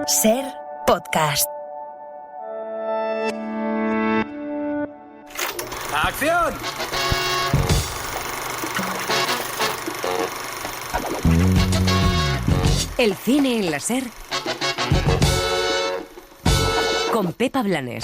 Ser podcast. ¡Acción! El cine en la Ser con Pepa Blanes.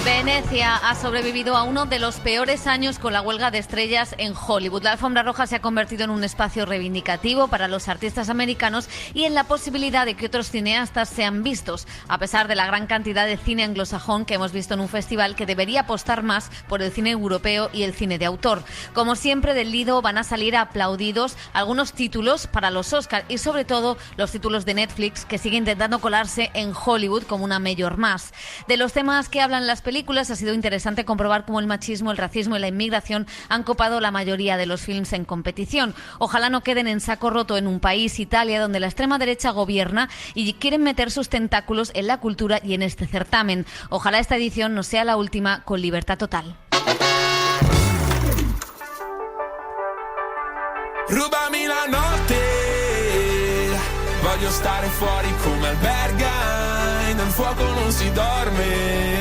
Venecia ha sobrevivido a uno de los peores años con la huelga de estrellas en Hollywood. La alfombra roja se ha convertido en un espacio reivindicativo para los artistas americanos y en la posibilidad de que otros cineastas sean vistos, a pesar de la gran cantidad de cine anglosajón que hemos visto en un festival que debería apostar más por el cine europeo y el cine de autor. Como siempre, del Lido van a salir aplaudidos algunos títulos para los Oscar y sobre todo los títulos de Netflix, que sigue intentando colarse en Hollywood como una mayor más. De los temas que hablan las películas, ha sido interesante comprobar cómo el machismo, el racismo y la inmigración han copado la mayoría de los films en competición. Ojalá no queden en saco roto en un país, Italia, donde la extrema derecha gobierna y quieren meter sus tentáculos en la cultura y en este certamen. Ojalá esta edición no sea la última con libertad total. Rubami la notte, voglio stare fuori come alberga, nel fuoco non si dorme,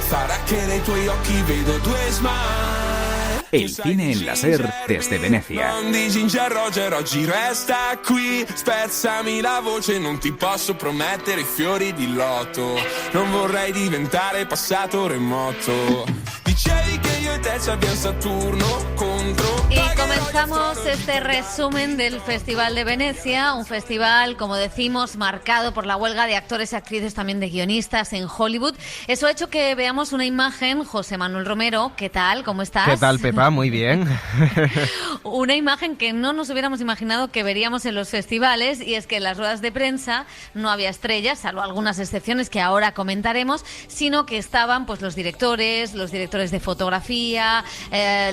farà che nei tuoi occhi vedo due smile. El cine en la Ser desde Venecia. Non di Ginger Roger, oggi resta qui, spezzami la voce, non ti posso promettere fiori di loto, non vorrei diventare passato remoto. Dicevi che io e te ci abbiamo Saturno contro. Y comenzamos este resumen del Festival de Venecia, un festival, como decimos, marcado por la huelga de actores y actrices, también de guionistas en Hollywood. Eso ha hecho que veamos una imagen. José Manuel Romero, ¿qué tal? ¿Cómo estás? ¿Qué tal, Pepa? Muy bien. Una imagen que no nos hubiéramos imaginado que veríamos en los festivales, y es que en las ruedas de prensa no había estrellas, salvo algunas excepciones que ahora comentaremos, sino que estaban pues los directores de fotografía,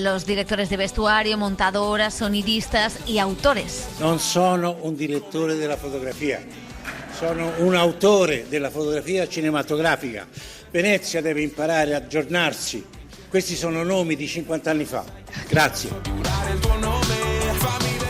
los directores de vestuario, montadoras, sonidistas y autores. Non sono un direttore della fotografia, sono un autore della fotografia cinematografica. Venezia deve imparare a aggiornarsi. Questi sono nomi di 50 anni fa. Grazie.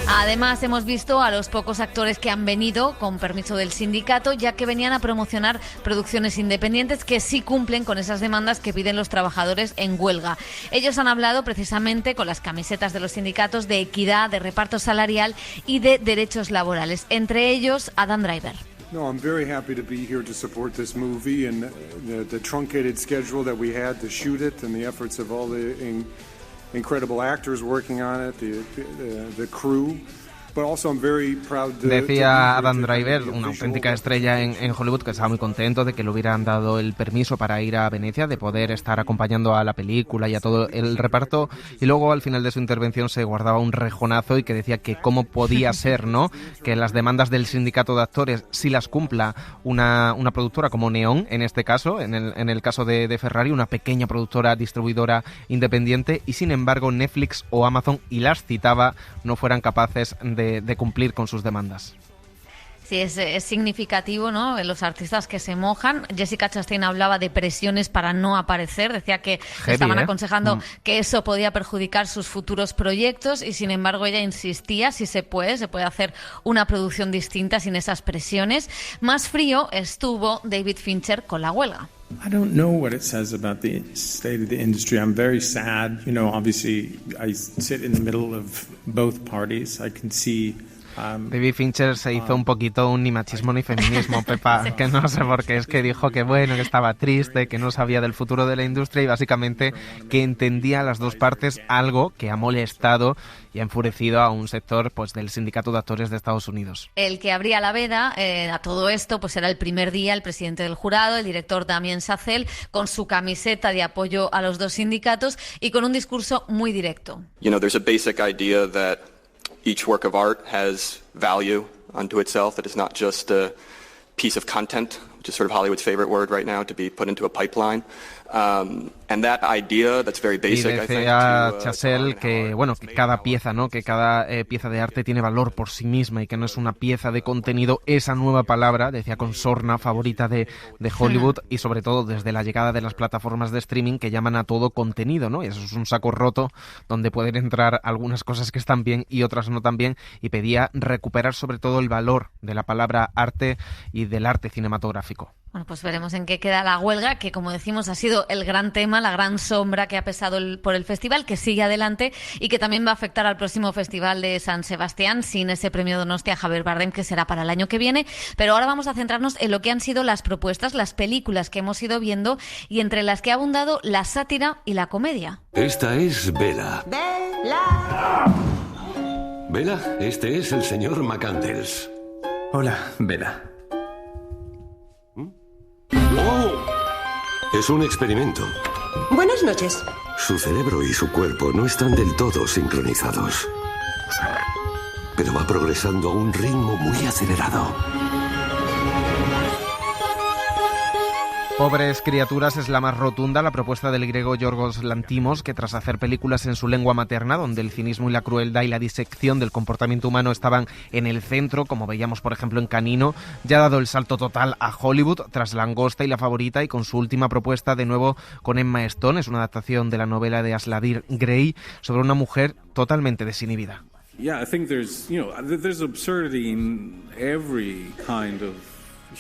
Además, hemos visto a los pocos actores que han venido con permiso del sindicato, ya que venían a promocionar producciones independientes que sí cumplen con esas demandas que piden los trabajadores en huelga. Ellos han hablado precisamente con las camisetas de los sindicatos de equidad, de reparto salarial y de derechos laborales. Entre ellos, Adam Driver. No, I'm very happy to be here to support this movie and the truncated schedule that we had to shoot it and the efforts of all the incredible actors working on it, the crew. But also I'm very proud Decía Adam Driver, una auténtica estrella en Hollywood, que estaba muy contento de que le hubieran dado el permiso para ir a Venecia, de poder estar acompañando a la película y a todo el reparto, y luego al final de su intervención se guardaba un rejonazo y que decía que cómo podía ser, ¿no?, que las demandas del sindicato de actores sí las cumpla una productora como Neon, en este caso, en el caso de Ferrari, una pequeña productora distribuidora independiente, y sin embargo Netflix o Amazon, y las citaba, no fueran capaces de cumplir con sus demandas. Sí, es significativo, ¿no?, los artistas que se mojan. Jessica Chastain hablaba de presiones para no aparecer, decía que estaban aconsejando que eso podía perjudicar sus futuros proyectos, y sin embargo ella insistía, si se puede hacer una producción distinta sin esas presiones. Más frío estuvo David Fincher con la huelga. I don't know what it says about the state of the industry. I'm very sad. You know, obviously I sit in the middle of both parties. I can see David Fincher se hizo un poquito un ni machismo ni feminismo, Pepa, sí. Que no sé por qué, es que dijo que bueno, que estaba triste, que no sabía del futuro de la industria y básicamente que entendía las dos partes, algo que ha molestado y ha enfurecido a un sector pues del sindicato de actores de Estados Unidos. El que abría la veda a todo esto pues era el primer día el presidente del jurado, el director Damien Chazelle, con su camiseta de apoyo a los dos sindicatos y con un discurso muy directo. You know, there's a basic idea that each work of art has value unto itself, that it's not just a piece of content, which is sort of Hollywood's favorite word right now, to be put into a pipeline. And that idea that's very basic, y I think, decía to, Chazelle que, bueno, que cada pieza, ¿no? Que cada pieza de arte tiene valor por sí misma y que no es una pieza de contenido, esa nueva palabra, decía con sorna, favorita de Hollywood, y sobre todo desde la llegada de las plataformas de streaming que llaman a todo contenido, ¿no? Y eso es un saco roto donde pueden entrar algunas cosas que están bien y otras no tan bien, y pedía recuperar sobre todo el valor de la palabra arte y del arte cinematográfico. Bueno, pues veremos en qué queda la huelga, que como decimos ha sido el gran tema, la gran sombra que ha pesado por el festival, que sigue adelante y que también va a afectar al próximo festival de San Sebastián, sin ese premio Donostia a Javier Bardem, que será para el año que viene. Pero ahora vamos a centrarnos en lo que han sido las propuestas, las películas que hemos ido viendo, y entre las que ha abundado la sátira y la comedia. Esta es Bella. Bella, este es el señor McCandles. Hola, Bella. ¡Oh! Es un experimento. Buenas noches. Su cerebro y su cuerpo no están del todo sincronizados, pero va progresando a un ritmo muy acelerado. Pobres criaturas es la más rotunda, la propuesta del griego Yorgos Lanthimos, que tras hacer películas en su lengua materna, donde el cinismo y la crueldad y la disección del comportamiento humano estaban en el centro, como veíamos por ejemplo en Canino, ya ha dado el salto total a Hollywood tras Langosta y La Favorita, y con su última propuesta de nuevo con Emma Stone. Es una adaptación de la novela de Asladir Gray sobre una mujer totalmente desinhibida. Yeah, I think there's absurdity in every kind of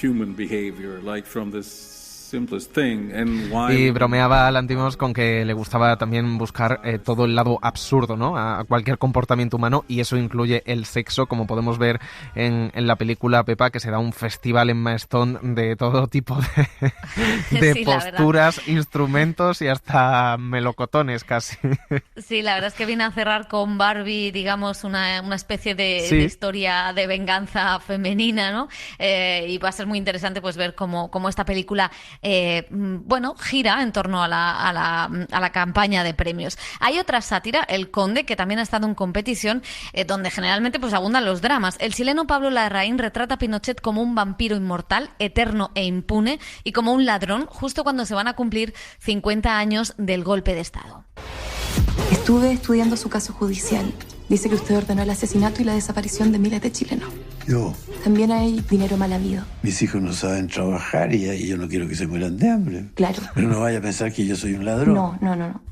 human behavior, like from this simplest thing. And why... Y bromeaba Lanthimos con que le gustaba también buscar todo el lado absurdo, ¿no? A cualquier comportamiento humano, y eso incluye el sexo, como podemos ver en la película, Pepa, que se da un festival en Emma Stone de todo tipo de sí, posturas, instrumentos y hasta melocotones casi. Sí, la verdad es que viene a cerrar con Barbie, digamos, una especie de historia de venganza femenina, ¿no? Y va a ser muy interesante pues ver cómo esta película gira en torno a la campaña de premios. Hay otra sátira, El Conde, que también ha estado en competición, donde generalmente pues abundan los dramas. El chileno Pablo Larraín retrata a Pinochet como un vampiro inmortal, eterno e impune, y como un ladrón, justo cuando se van a cumplir 50 años del golpe de Estado. Estuve estudiando su caso judicial. Dice que usted ordenó el asesinato y la desaparición de miles de chilenos. Yo. También hay dinero mal habido. Mis hijos no saben trabajar y yo no quiero que se mueran de hambre. Claro. Pero no vaya a pensar que yo soy un ladrón. No.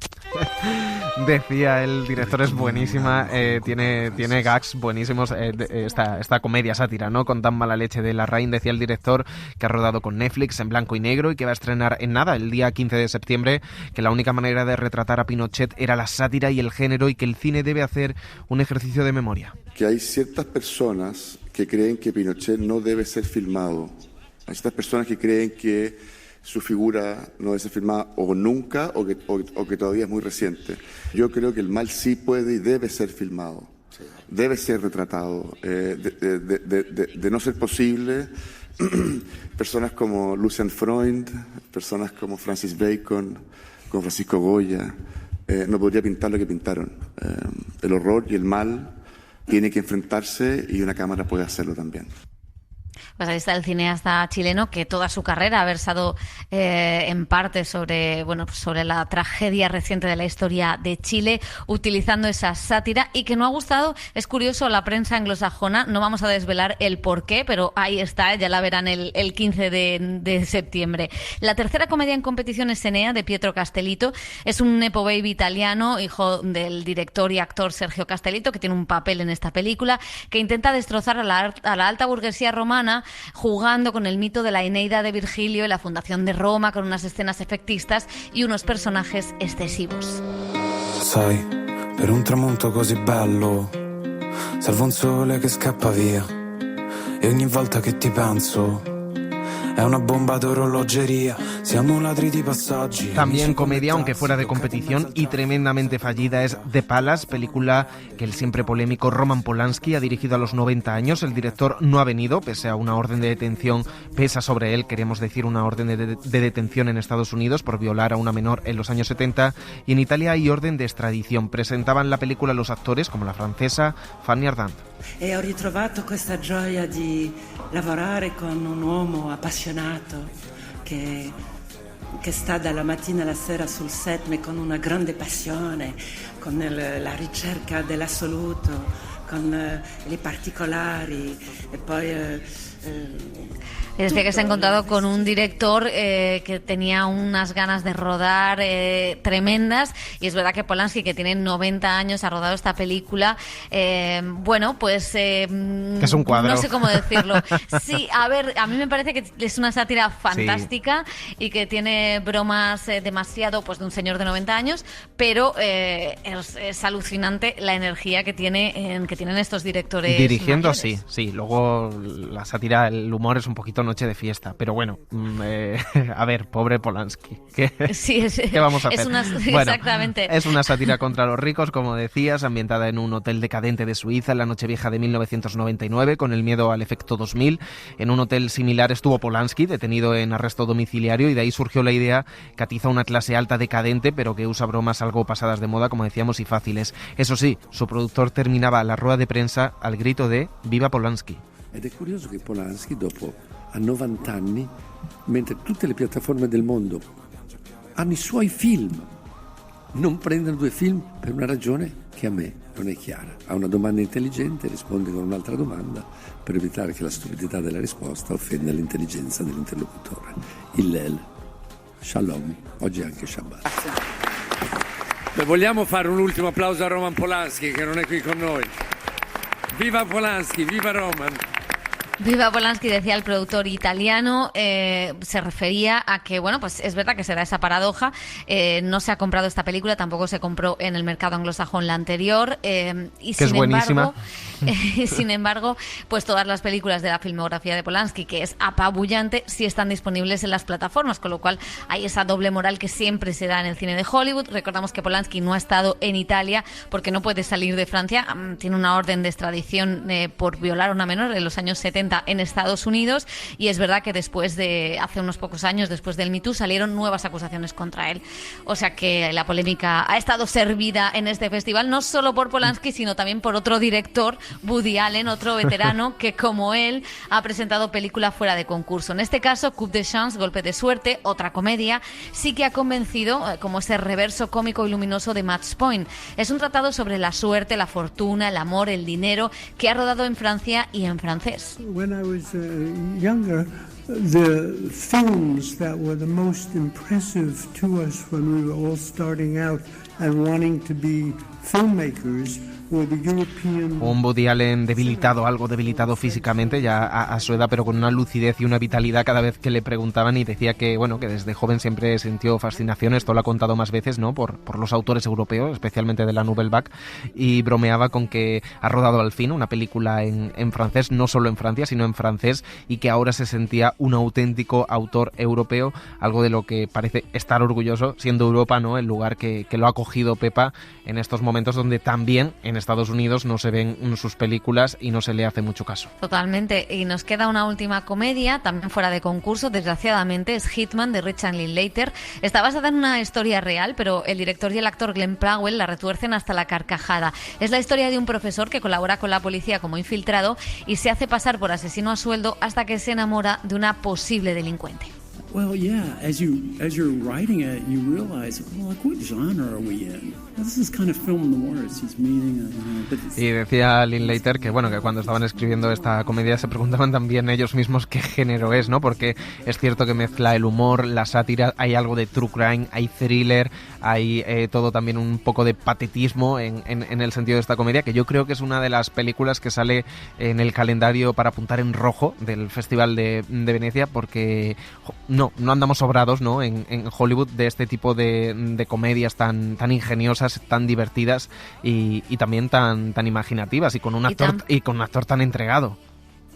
Decía, el director es buenísima, tiene gags buenísimos, esta comedia sátira, ¿no? Con tan mala leche de Larraín. Decía el director que ha rodado con Netflix en blanco y negro y que va a estrenar en nada, el día 15 de septiembre, que la única manera de retratar a Pinochet era la sátira y el género, y que el cine debe hacer un ejercicio de memoria. Que hay ciertas personas que creen que Pinochet no debe ser filmado. Hay ciertas personas que creen que su figura no debe ser filmada o nunca o que todavía es muy reciente. Yo creo que el mal sí puede y debe ser filmado, debe ser retratado. De no ser posible, personas como Lucian Freund, personas como Francis Bacon, como Francisco Goya, no podría pintar lo que pintaron. El horror y el mal tiene que enfrentarse y una cámara puede hacerlo también. Pues ahí está el cineasta chileno, que toda su carrera ha versado en parte sobre la tragedia reciente de la historia de Chile, utilizando esa sátira, y que no ha gustado, es curioso, la prensa anglosajona. No vamos a desvelar el porqué, pero ahí está, ya la verán el 15 de septiembre. La tercera comedia en competición es Enea, de Pietro Castellitto. Es un nepo baby italiano, hijo del director y actor Sergio Castellitto, que tiene un papel en esta película, que intenta destrozar a la alta burguesía romana, jugando con el mito de la Eneida de Virgilio y la fundación de Roma, con unas escenas efectistas y unos personajes excesivos. Sai, per un tramonto così bello, salvo un sole che scappa via, e ogni volta che ti penso è una bomba de orologería, siamo ladri di passaggi. También comedia, aunque fuera de competición, y tremendamente fallida, es The Palace, película que el siempre polémico Roman Polanski ha dirigido a los 90 años. El director no ha venido, pese a una orden de detención, pesa sobre él, queremos decir, una orden de detención en Estados Unidos por violar a una menor en los años 70, y en Italia hay orden de extradición. Presentaban la película los actores como la francesa Fanny Ardant. E ho ritrovato questa gioia di lavorare con un uomo appassionato che che sta dalla mattina alla sera sul set, ma con una grande passione, con la ricerca dell'assoluto, con i particolari, e poi... Decía que se ha encontrado con un director que tenía unas ganas de rodar tremendas, y es verdad que Polanski, que tiene 90 años, ha rodado esta película. Bueno, pues... que es un cuadro. No sé cómo decirlo. Sí, a ver, a mí me parece que es una sátira fantástica, sí, y que tiene bromas demasiado pues de un señor de 90 años, pero es alucinante la energía que tienen estos directores dirigiendo mayores. Sí. Luego la sátira, el humor es un poquito noche de fiesta, pero bueno, a ver, pobre Polanski, ¿qué vamos a hacer? Bueno, exactamente. Es una sátira contra los ricos, como decías, ambientada en un hotel decadente de Suiza en la Nochevieja de 1999, con el miedo al efecto 2000. En un hotel similar estuvo Polanski, detenido en arresto domiciliario, y de ahí surgió la idea que atiza una clase alta decadente, pero que usa bromas algo pasadas de moda, como decíamos, y fáciles. Eso sí, su productor terminaba la rueda de prensa al grito de «Viva Polanski». Ed è curioso che Polanski, dopo a 90 anni, mentre tutte le piattaforme del mondo hanno i suoi film, non prendono 2 film per una ragione che a me non è chiara. A una domanda intelligente risponde con un'altra domanda per evitare che la stupidità della risposta offenda l'intelligenza dell'interlocutore. Hillel, Shalom, oggi anche Shabbat. Vogliamo fare un ultimo applauso a Roman Polanski, che non è qui con noi. Viva Polanski, viva Roman. Viva Polanski, decía el productor italiano. Se refería a que, bueno, pues es verdad que se da esa paradoja. No se ha comprado esta película, tampoco se compró en el mercado anglosajón la anterior. Y que es buenísima. Sin embargo, pues todas las películas de la filmografía de Polanski, que es apabullante, sí están disponibles en las plataformas, con lo cual hay esa doble moral que siempre se da en el cine de Hollywood. Recordamos que Polanski no ha estado en Italia porque no puede salir de Francia. Tiene una orden de extradición por violar a una menor en los años 70 en Estados Unidos, y es verdad que hace unos pocos años, después del Me Too, salieron nuevas acusaciones contra él. O sea que la polémica ha estado servida en este festival, no solo por Polanski, sino también por otro director, Woody Allen, otro veterano que, como él, ha presentado película fuera de concurso. En este caso, Coup de Chance, Golpe de Suerte, otra comedia, sí que ha convencido, como ese reverso cómico y luminoso de Match Point. Es un tratado sobre la suerte, la fortuna, el amor, el dinero, que ha rodado en Francia y en francés. When I was younger, the films that were the most impressive to us when we were all starting out and wanting to be filmmakers were the European... Un Woody Allen algo debilitado físicamente ya a su edad, pero con una lucidez y una vitalidad cada vez que le preguntaban, y decía que, bueno, que desde joven siempre sintió fascinación, esto lo ha contado más veces, ¿no?, por los autores europeos, especialmente de la Nouvelle Vague, y bromeaba con que ha rodado al fin una película en francés, no solo en Francia, sino en francés, y que ahora se sentía un auténtico autor europeo, algo de lo que parece estar orgulloso, siendo Europa, ¿no?, el lugar que lo ha acogido Pepa en estos momentos donde también en Estados Unidos no se ven sus películas y no se le hace mucho caso. Totalmente. Y nos queda una última comedia, también fuera de concurso, desgraciadamente, es Hitman, de Richard Linklater. Está basada en una historia real, pero el director y el actor Glenn Powell la retuercen hasta la carcajada. Es la historia de un profesor que colabora con la policía como infiltrado y se hace pasar por asesino a sueldo hasta que se enamora de una posible delincuente. Well, yeah, as you're writing it, you realize, well, like, what genre are we in? This is kind of film noir. He's meeting Y decía Linklater que, bueno, que cuando estaban escribiendo esta comedia se preguntaban también ellos mismos qué género es, ¿no? Porque es cierto que mezcla el humor, la sátira, hay algo de true crime, hay thriller, hay todo también un poco de patetismo en el sentido de esta comedia, que yo creo que es una de las películas que sale en el calendario para apuntar en rojo del Festival de Venecia, porque no andamos sobrados, ¿no?, en Hollywood de este tipo de comedias tan ingeniosas, tan divertidas y también tan imaginativas y con un actor tan entregado.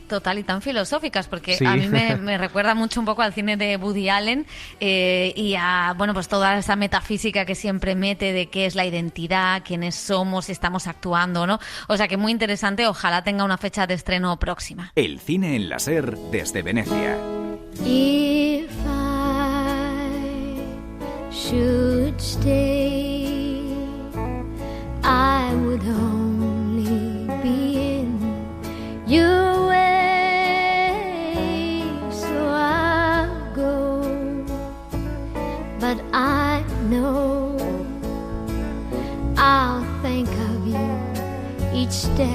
Total, y tan filosóficas, porque sí. A mí me recuerda mucho un poco al cine de Woody Allen y a, bueno, pues toda esa metafísica que siempre mete de qué es la identidad, quiénes somos, si estamos actuando, ¿no? O sea que muy interesante, ojalá tenga una fecha de estreno próxima. El cine en la SER desde Venecia. If I should stay, I would only be in your way, so I'll go but I know I'll think of you each step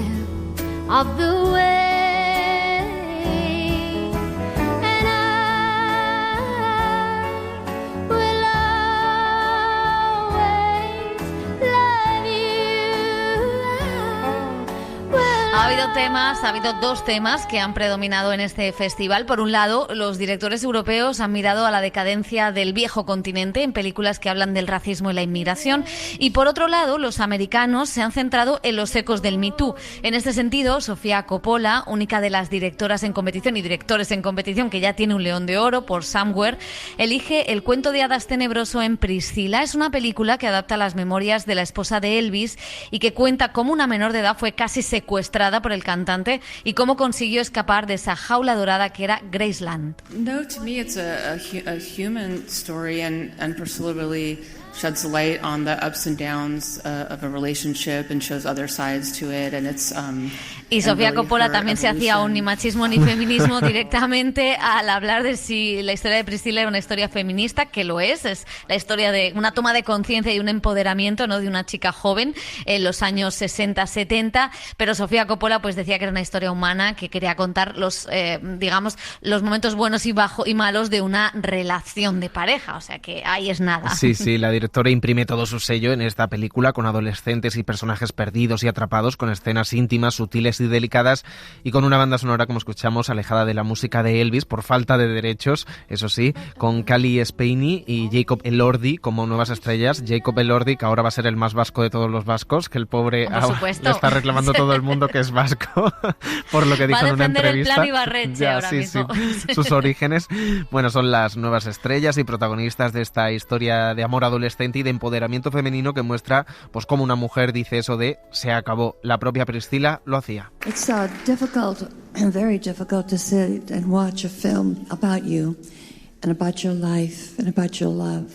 of the way, and I will always love you. Ha habido dos temas que han predominado en este festival. Por un lado, los directores europeos han mirado a la decadencia del viejo continente en películas que hablan del racismo y la inmigración. Y por otro lado, los americanos se han centrado en los ecos del Me Too. En este sentido, Sofía Coppola, única de las directoras en competición y directores en competición que ya tiene un León de Oro por Somewhere, elige el cuento de hadas tenebroso en Priscilla. Es una película que adapta las memorias de la esposa de Elvis y que cuenta cómo una menor de edad fue casi secuestrada por el cantante y cómo consiguió escapar de esa jaula dorada que era Graceland. No, to me it's a human story, and Priscilla really sheds light on the ups and downs of a relationship and shows other sides to it, and it's y Sofía Coppola también se hacía un ni machismo ni feminismo directamente al hablar de si la historia de Priscilla era una historia feminista, que lo es la historia de una toma de conciencia y un empoderamiento, ¿no?, de una chica joven en los años 60-70, pero Sofía Coppola pues decía que era una historia humana, que quería contar los los momentos buenos y malos de una relación de pareja, o sea que ahí es nada. Sí, la directora imprime todo su sello en esta película, con adolescentes y personajes perdidos y atrapados, con escenas íntimas, sutiles y delicadas, y con una banda sonora, como escuchamos, alejada de la música de Elvis por falta de derechos, eso sí, con Cally Spaney y Jacob Elordi como nuevas estrellas. Jacob Elordi, que ahora va a ser el más vasco de todos los vascos, que el pobre le está reclamando todo el mundo que es vasco por lo que dijo en una entrevista. Va a defender el plan Ibarretxe ahora mismo. Sus orígenes. Bueno, son las nuevas estrellas y protagonistas de esta historia de amor adolescente y de empoderamiento femenino que muestra pues cómo una mujer dice eso de se acabó. La propia Priscilla lo hacía. It's difficult, very difficult to sit and watch a film about you and about your life and about your love.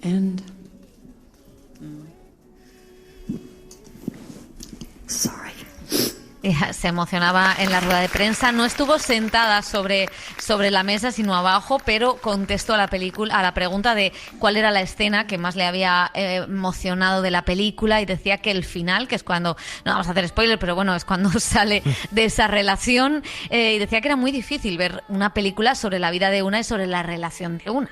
And sorry. Se emocionaba en la rueda de prensa. No estuvo sentada sobre la mesa, sino abajo, pero contestó a la pregunta de cuál era la escena que más le había emocionado de la película, y decía que el final, que es cuando, no vamos a hacer spoiler, pero bueno, es cuando sale de esa relación, y decía que era muy difícil ver una película sobre la vida de una y sobre la relación de una.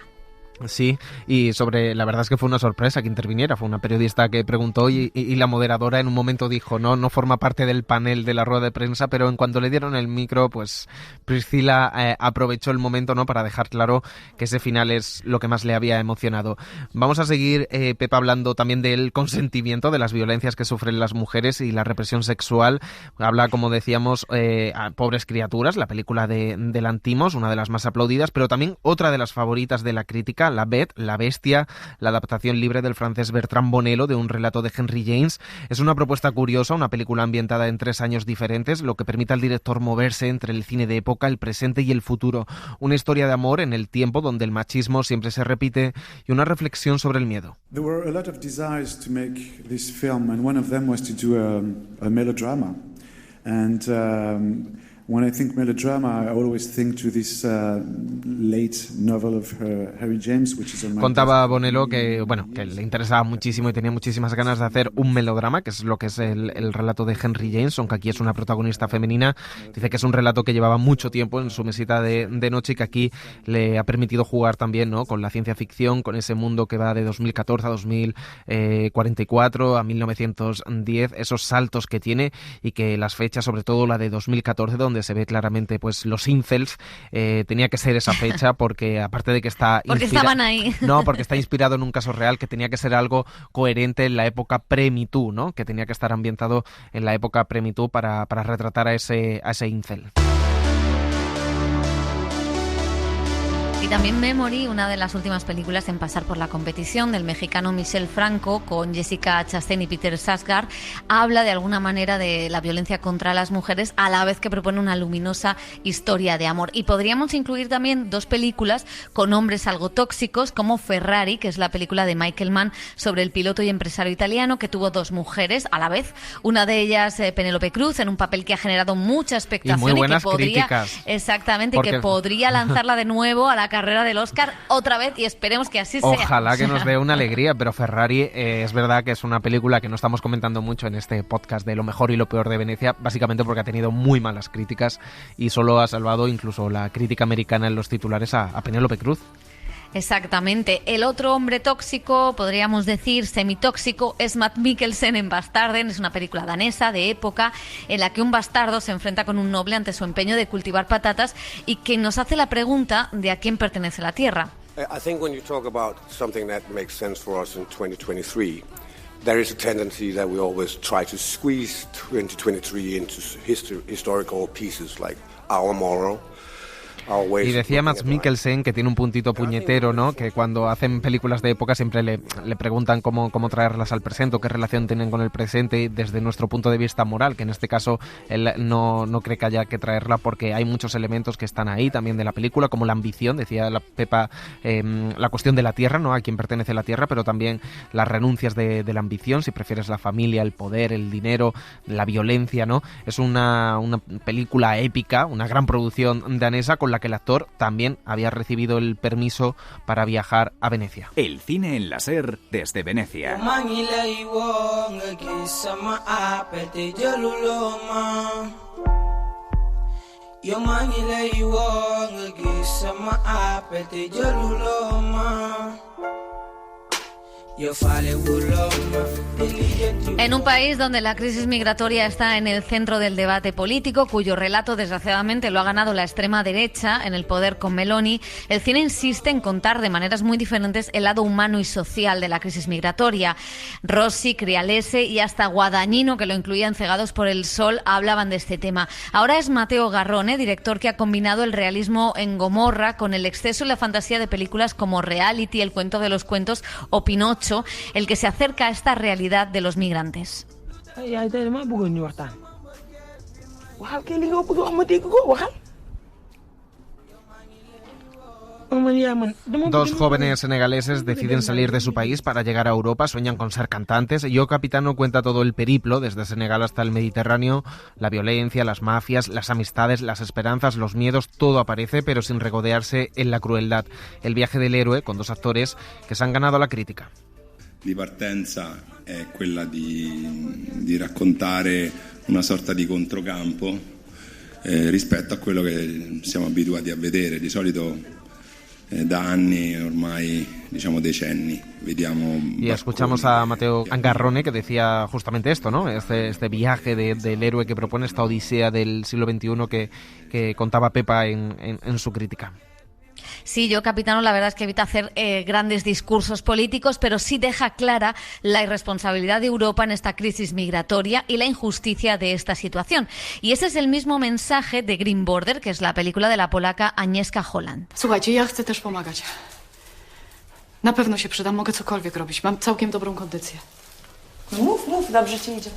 Sí, y la verdad es que fue una sorpresa que interviniera, fue una periodista que preguntó y la moderadora en un momento dijo no forma parte del panel de la rueda de prensa, pero en cuanto le dieron el micro, pues Priscilla aprovechó el momento, ¿no?, para dejar claro que ese final es lo que más le había emocionado. Vamos a seguir, Pepa, hablando también del consentimiento, de las violencias que sufren las mujeres y la represión sexual. Habla, como decíamos, a Pobres criaturas, la película de Lanthimos, una de las más aplaudidas, pero también otra de las favoritas de la crítica, La Bête, La Bestia, la adaptación libre del francés Bertrand Bonello de un relato de Henry James. Es una propuesta curiosa, una película ambientada en 3 años diferentes, lo que permite al director moverse entre el cine de época, el presente y el futuro. Una historia de amor en el tiempo donde el machismo siempre se repite y una reflexión sobre el miedo. There were a lot of desires to make this film, and one of them was to do a melodrama. And when I think melodrama, I always think to this late novel of Henry James, which is on my Contaba Bonello que le interesaba muchísimo y tenía muchísimas ganas de hacer un melodrama, que es lo que es el relato de Henry James, aunque aquí es una protagonista femenina. Dice que es un relato que llevaba mucho tiempo en su mesita de noche y que aquí le ha permitido jugar también, ¿no?, con la ciencia ficción, con ese mundo que va de 2014 a 2044 a 1910, esos saltos que tiene, y que las fechas, sobre todo la de 2014, donde se ve claramente pues los incels, tenía que ser esa fecha porque aparte de que está estaban ahí. No, porque está inspirado en un caso real, que tenía que ser algo coherente en la época pre-Me Too, ¿no?, que tenía que estar ambientado en la época pre-Me Too para retratar a ese incel. Y también Memory, una de las últimas películas en pasar por la competición, del mexicano Michel Franco, con Jessica Chastain y Peter Sarsgaard, habla de alguna manera de la violencia contra las mujeres, a la vez que propone una luminosa historia de amor. Y podríamos incluir también 2 películas con hombres algo tóxicos, como Ferrari, que es la película de Michael Mann sobre el piloto y empresario italiano que tuvo 2 mujeres a la vez. Una de ellas, Penélope Cruz, en un papel que ha generado mucha expectación y muy buenas que podría, críticas. Exactamente, porque que podría lanzarla de nuevo a la carrera del Oscar otra vez y esperemos que así sea. Ojalá que nos dé una alegría, pero Ferrari es verdad que es una película que no estamos comentando mucho en este podcast de lo mejor y lo peor de Venecia, básicamente porque ha tenido muy malas críticas y solo ha salvado incluso la crítica americana en los titulares a Penélope Cruz. Exactamente. El otro hombre tóxico, podríamos decir semitóxico, es Mads Mikkelsen en Bastarden. Es una película danesa de época en la que un bastardo se enfrenta con un noble ante su empeño de cultivar patatas y que nos hace la pregunta de a quién pertenece la tierra. I think when you talk about something that makes sense for us in 2023, there is a tendency that we always try to squeeze 2023 into historical pieces like Our Moral. Y decía Mads Mikkelsen que tiene un puntito puñetero, ¿no? Que cuando hacen películas de época siempre le preguntan cómo traerlas al presente o qué relación tienen con el presente desde nuestro punto de vista moral, que en este caso él no cree que haya que traerla porque hay muchos elementos que están ahí también de la película, como la ambición, decía la Pepa, la cuestión de la tierra, ¿no? A quién pertenece la tierra, pero también las renuncias de la ambición, si prefieres la familia, el poder, el dinero, la violencia, ¿no? Es una película épica, una gran producción danesa con la que el actor también había recibido el permiso para viajar a Venecia. El cine en la SER desde Venecia. En un país donde la crisis migratoria está en el centro del debate político, cuyo relato desgraciadamente lo ha ganado la extrema derecha en el poder con Meloni, el cine insiste en contar de maneras muy diferentes el lado humano y social de la crisis migratoria. Rossi, Crialese y hasta Guadagnino, que lo incluía en Cegados por el Sol, hablaban de este tema. Ahora es Matteo Garrone, director que ha combinado el realismo en Gomorra con el exceso y la fantasía de películas como Reality, El cuento de los cuentos o Pinocho, el que se acerca a esta realidad de los migrantes. Dos jóvenes senegaleses deciden salir de su país para llegar a Europa, sueñan con ser cantantes. Yo Capitano cuenta todo el periplo, desde Senegal hasta el Mediterráneo, la violencia, las mafias, las amistades, las esperanzas, los miedos, todo aparece, pero sin regodearse en la crueldad. El viaje del héroe, con dos actores que se han ganado la crítica. Di partenza è quella di raccontare una sorta di controcampo rispetto a quello che siamo abituati a vedere. Di solito da anni, ormai diciamo decenni, vediamo. Y escuchamos a Matteo Garrone que decía justamente esto, ¿no? Este viaje del héroe que propone, esta odisea del siglo XXI que contaba Pepa en su crítica. Sí, Yo Capitano la verdad es que evita hacer grandes discursos políticos, pero sí deja clara la irresponsabilidad de Europa en esta crisis migratoria y la injusticia de esta situación. Y ese es el mismo mensaje de Green Border, que es la película de la polaca Agnieszka Holland. Słuchajcie, ja chcę też pomagać. Na pewno się przydam, mogę cokolwiek robić. Mam całkiem dobrą kondycję. Mów, dobrze ci idzie.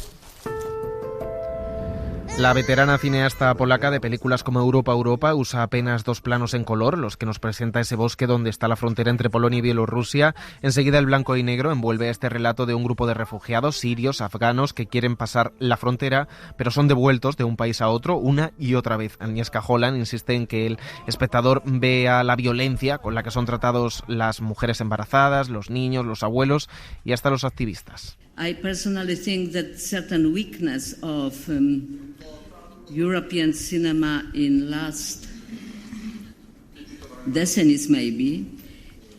La veterana cineasta polaca de películas como Europa usa apenas 2 planos en color, los que nos presenta ese bosque donde está la frontera entre Polonia y Bielorrusia. Enseguida el blanco y negro envuelve este relato de un grupo de refugiados sirios, afganos, que quieren pasar la frontera, pero son devueltos de un país a otro una y otra vez. Agnieszka Holland insiste en que el espectador vea la violencia con la que son tratados las mujeres embarazadas, los niños, los abuelos y hasta los activistas. I personally think that certain weakness of European cinema in last decades maybe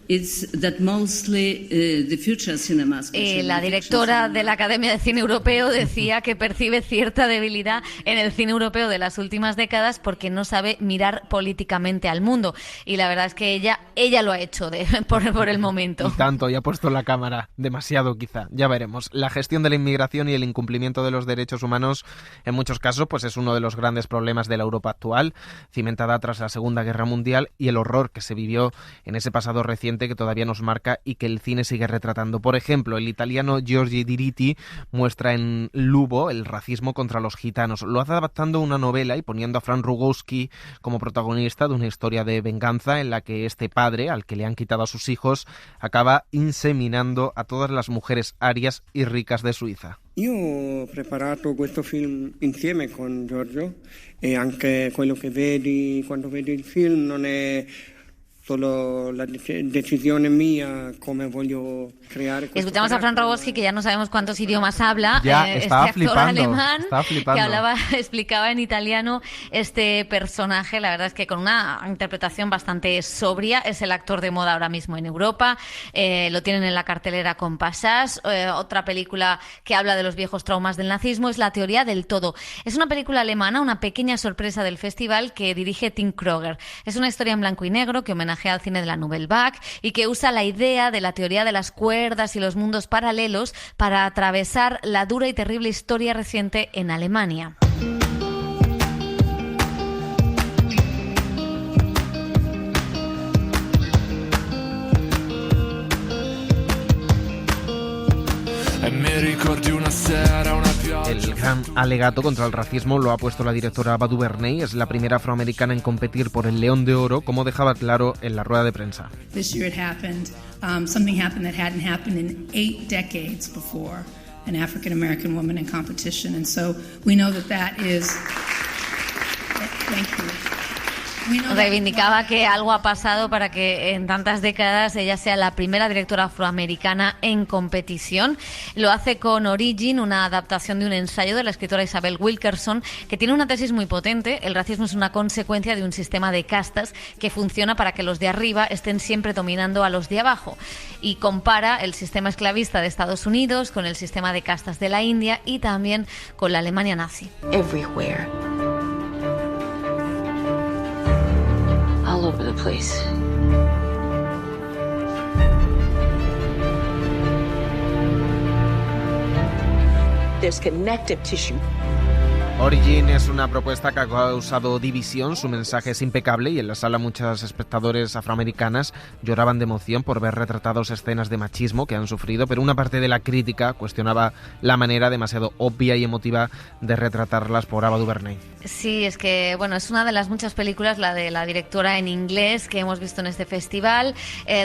it's that mostly the future cinema. La directora de la Academia de Cine Europeo decía que percibe cierta debilidad en el cine europeo de las últimas décadas porque no sabe mirar políticamente al mundo. Y la verdad es que ella lo ha hecho por el momento. Y tanto, y ha puesto la cámara demasiado quizá. Ya veremos. La gestión de la inmigración y el incumplimiento de los derechos humanos en muchos casos pues es uno de los grandes problemas de la Europa actual, cimentada tras la Segunda Guerra Mundial y el horror que se vivió en ese pasado reciente que todavía nos marca y que el cine sigue retratando. Por ejemplo, el italiano Giorgio Diritti muestra en Lubo el racismo contra los gitanos. Lo hace adaptando una novela y poniendo a Fran Rogowski como protagonista de una historia de venganza en la que este padre, al que le han quitado a sus hijos, acaba inseminando a todas las mujeres arias y ricas de Suiza. Io ho preparato questo film insieme con Giorgio e anche quello che vedi quando vedi il film non è solo la decisión es mía, cómo voglio crear. Escuchamos a Fran Robowski, que ya no sabemos cuántos idiomas habla. Ya, este actor alemán que explicaba en italiano este personaje. La verdad es que con una interpretación bastante sobria. Es el actor de moda ahora mismo en Europa. Lo tienen en la cartelera con Passage. Otra película que habla de los viejos traumas del nazismo es La teoría del todo. Es una película alemana, una pequeña sorpresa del festival, que dirige Tim Kroger. Es una historia en blanco y negro que homenajea al cine de la Nouvelle Vague y que usa la idea de la teoría de las cuerdas y los mundos paralelos para atravesar la dura y terrible historia reciente en Alemania. El gran alegato contra el racismo lo ha puesto la directora Ava DuVernay. Es la primera afroamericana en competir por el León de Oro, como dejaba claro en la rueda de prensa. This year it happened. Something happened that hadn't happened in 8 decades before. An African American woman in competition, and so we know that is. Thank you. Reivindicaba que algo ha pasado para que en tantas décadas ella sea la primera directora afroamericana en competición. Lo hace con Origin, una adaptación de un ensayo de la escritora Isabel Wilkerson, que tiene una tesis muy potente. El racismo es una consecuencia de un sistema de castas que funciona para que los de arriba estén siempre dominando a los de abajo. Y compara el sistema esclavista de Estados Unidos con el sistema de castas de la India y también con la Alemania nazi. Everywhere. All over the place. There's connective tissue. Origin es una propuesta que ha causado división. Su mensaje es impecable y en la sala muchas espectadores afroamericanas lloraban de emoción por ver retratados escenas de machismo que han sufrido, pero una parte de la crítica cuestionaba la manera demasiado obvia y emotiva de retratarlas por Ava DuVernay. Sí, es que bueno, es una de las muchas películas, la de la directora en inglés, que hemos visto en este festival,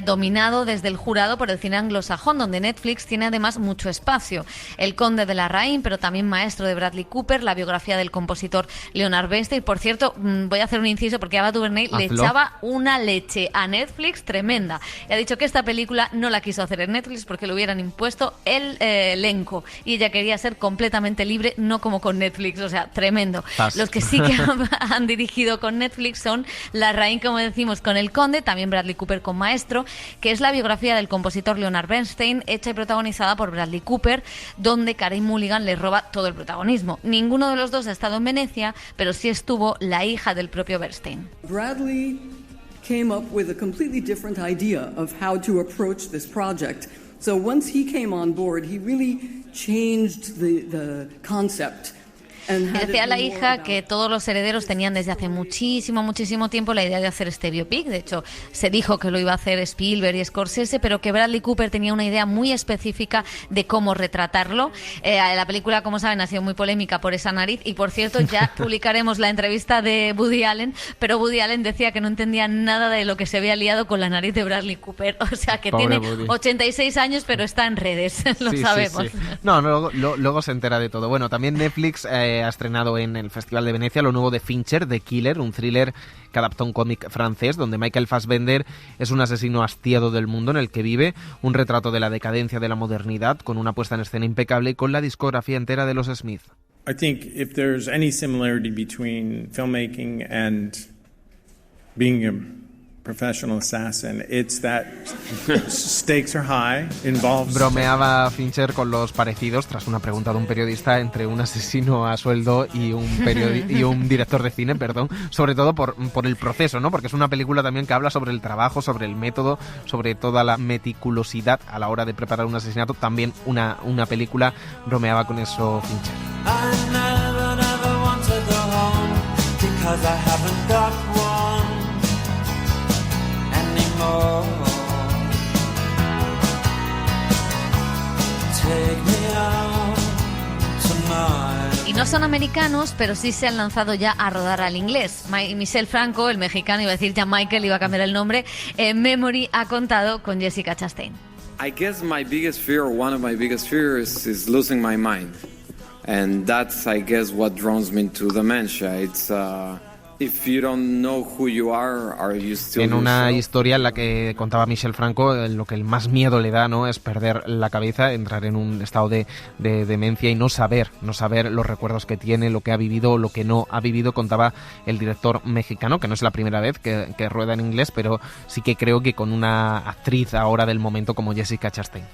dominado desde el jurado por el cine anglosajón, donde Netflix tiene además mucho espacio. El Conde de la Rain, pero también Maestro de Bradley Cooper, la biografía del compositor Leonard Bernstein. Por cierto, voy a hacer un inciso porque Ava DuVernay le echaba una leche a Netflix tremenda. Y ha dicho que esta película no la quiso hacer en Netflix porque le hubieran impuesto el elenco y ella quería ser completamente libre, no como con Netflix. O sea, tremendo. Los que sí que han dirigido con Netflix son La Rain, como decimos, con El Conde, también Bradley Cooper con Maestro, que es la biografía del compositor Leonard Bernstein, hecha y protagonizada por Bradley Cooper, donde Carey Mulligan le roba todo el protagonismo. Ninguno de los dos ha estado en Venecia, pero sí estuvo la hija del propio Bernstein. Bradley came up with a completely different idea of how to approach this project. So once he came on board, he really changed the concept. Decía la hija que todos los herederos tenían desde hace muchísimo tiempo la idea de hacer este biopic. De hecho, se dijo que lo iba a hacer Spielberg y Scorsese, pero que Bradley Cooper tenía una idea muy específica de cómo retratarlo. La película, como saben, ha sido muy polémica por esa nariz y, por cierto, ya publicaremos la entrevista de Woody Allen, pero Woody Allen decía que no entendía nada de lo que se había liado con la nariz de Bradley Cooper. O sea, que Pobre tiene Woody. 86 años, pero está en redes, lo sabemos. Sí. No, luego se entera de todo. Bueno, también Netflix ha estrenado en el Festival de Venecia lo nuevo de Fincher, The Killer, un thriller que adapta un cómic francés donde Michael Fassbender es un asesino hastiado del mundo en el que vive, un retrato de la decadencia de la modernidad con una puesta en escena impecable y con la discografía entera de los Smith. I think if there's any similarity between filmmaking and being a professional assassin, it's that stakes are high, involves... Bromeaba Fincher con los parecidos tras una pregunta de un periodista entre un asesino a sueldo y un director de cine, sobre todo por el proceso, ¿no? Porque es una película también que habla sobre el trabajo, sobre el método, sobre toda la meticulosidad a la hora de preparar un asesinato. También una película, bromeaba con eso Fincher. I never want to go home because I haven't got one anymore. Take me out tonight. Y no son americanos, pero sí se han lanzado ya a rodar al inglés. Michel Franco, el mexicano, iba a decir ya Michael, iba a cambiar el nombre, Memory, ha contado con Jessica Chastain. I guess my biggest fear, one of my biggest fears, is losing my mind. And that's, I guess, what draws me to dementia. It's If you don't know who you are you still en una yourself? historia en la que contaba Michel Franco, lo que el más miedo le da, ¿no?, es perder la cabeza, entrar en un estado de demencia y no saber los recuerdos que tiene, lo que ha vivido o lo que no ha vivido. Contaba el director mexicano, que no es la primera vez que rueda en inglés, pero sí que creo que con una actriz ahora del momento como Jessica Chastain.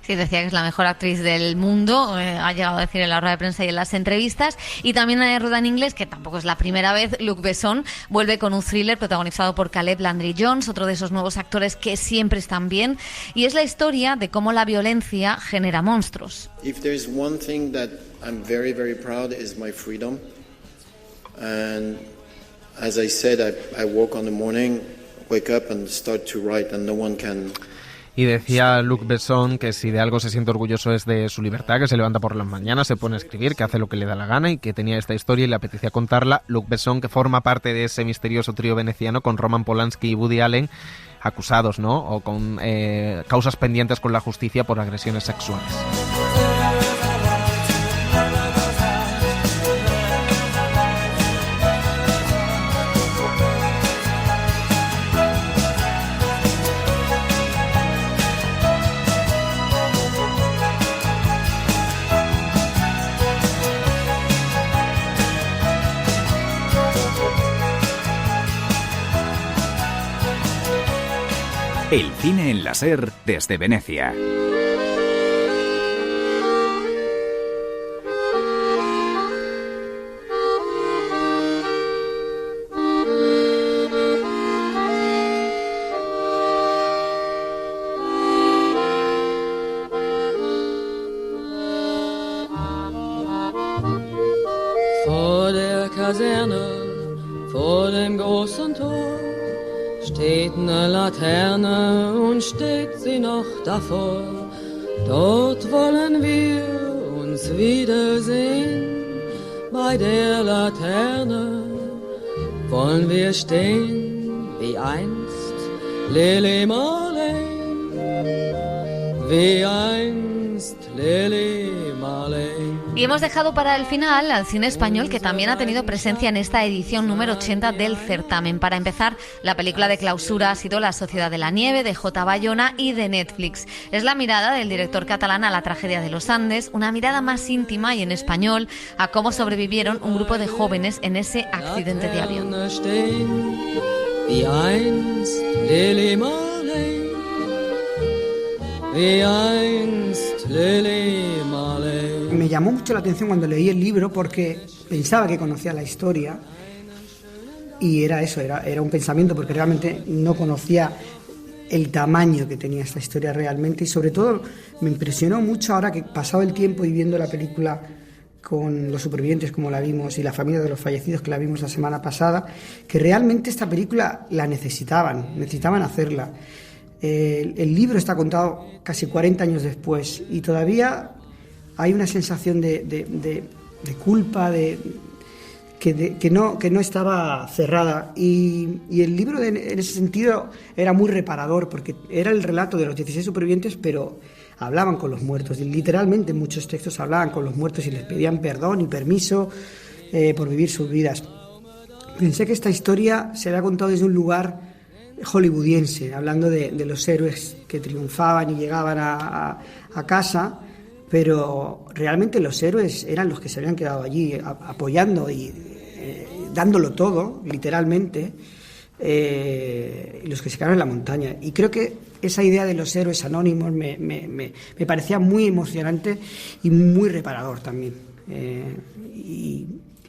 Sí, decía que es la mejor actriz del mundo, ha llegado a decir en la rueda de prensa y en las entrevistas. Y también rueda en inglés, que tampoco es la primera vez. Luc Besson vuelve con un thriller protagonizado por Caleb Landry Jones, otro de esos nuevos actores que siempre están bien. Y es la historia de cómo la violencia genera monstruos. If there's one thing that I'm very, very proud is my freedom. And as I said, I woke on the morning, wake up and start to write, and no one can... Y decía Luc Besson que si de algo se siente orgulloso es de su libertad, que se levanta por las mañanas, se pone a escribir, que hace lo que le da la gana y que tenía esta historia y le apetecía contarla. Luc Besson, que forma parte de ese misterioso trío veneciano con Roman Polanski y Woody Allen, acusados, ¿no?, o con causas pendientes con la justicia por agresiones sexuales. El cine en la SER desde Venecia. Vor der Kaserne, vor dem großen Tor, steht eine Laterne und steht sie noch davor. Dort wollen wir uns wiedersehen. Bei der Laterne wollen wir stehen wie einst Lili Marleen, wie einst Lili Marleen. Y hemos dejado para el final al cine español, que también ha tenido presencia en esta edición número 80 del certamen. Para empezar, la película de clausura ha sido La Sociedad de la Nieve, de J. Bayona y de Netflix. Es la mirada del director catalán a la tragedia de los Andes, una mirada más íntima y en español a cómo sobrevivieron un grupo de jóvenes en ese accidente de avión. Me llamó mucho la atención cuando leí el libro porque pensaba que conocía la historia y era eso, era un pensamiento porque realmente no conocía el tamaño que tenía esta historia realmente y sobre todo me impresionó mucho ahora que pasado el tiempo y viendo la película con los supervivientes como la vimos y la familia de los fallecidos que la vimos la semana pasada, que realmente esta película la necesitaban hacerla. El libro está contado casi 40 años después y todavía hay una sensación de culpa, que no estaba cerrada y el libro en ese sentido era muy reparador porque era el relato de los 16 supervivientes, pero hablaban con los muertos y literalmente en muchos textos hablaban con los muertos y les pedían perdón y permiso por vivir sus vidas. Pensé que esta historia se había contado desde un lugar hollywoodiense, hablando de los héroes que triunfaban y llegaban a casa, pero realmente los héroes eran los que se habían quedado allí apoyando y dándolo todo, literalmente, y los que se quedaron en la montaña. Y creo que esa idea de los héroes anónimos me parecía muy emocionante y muy reparador también.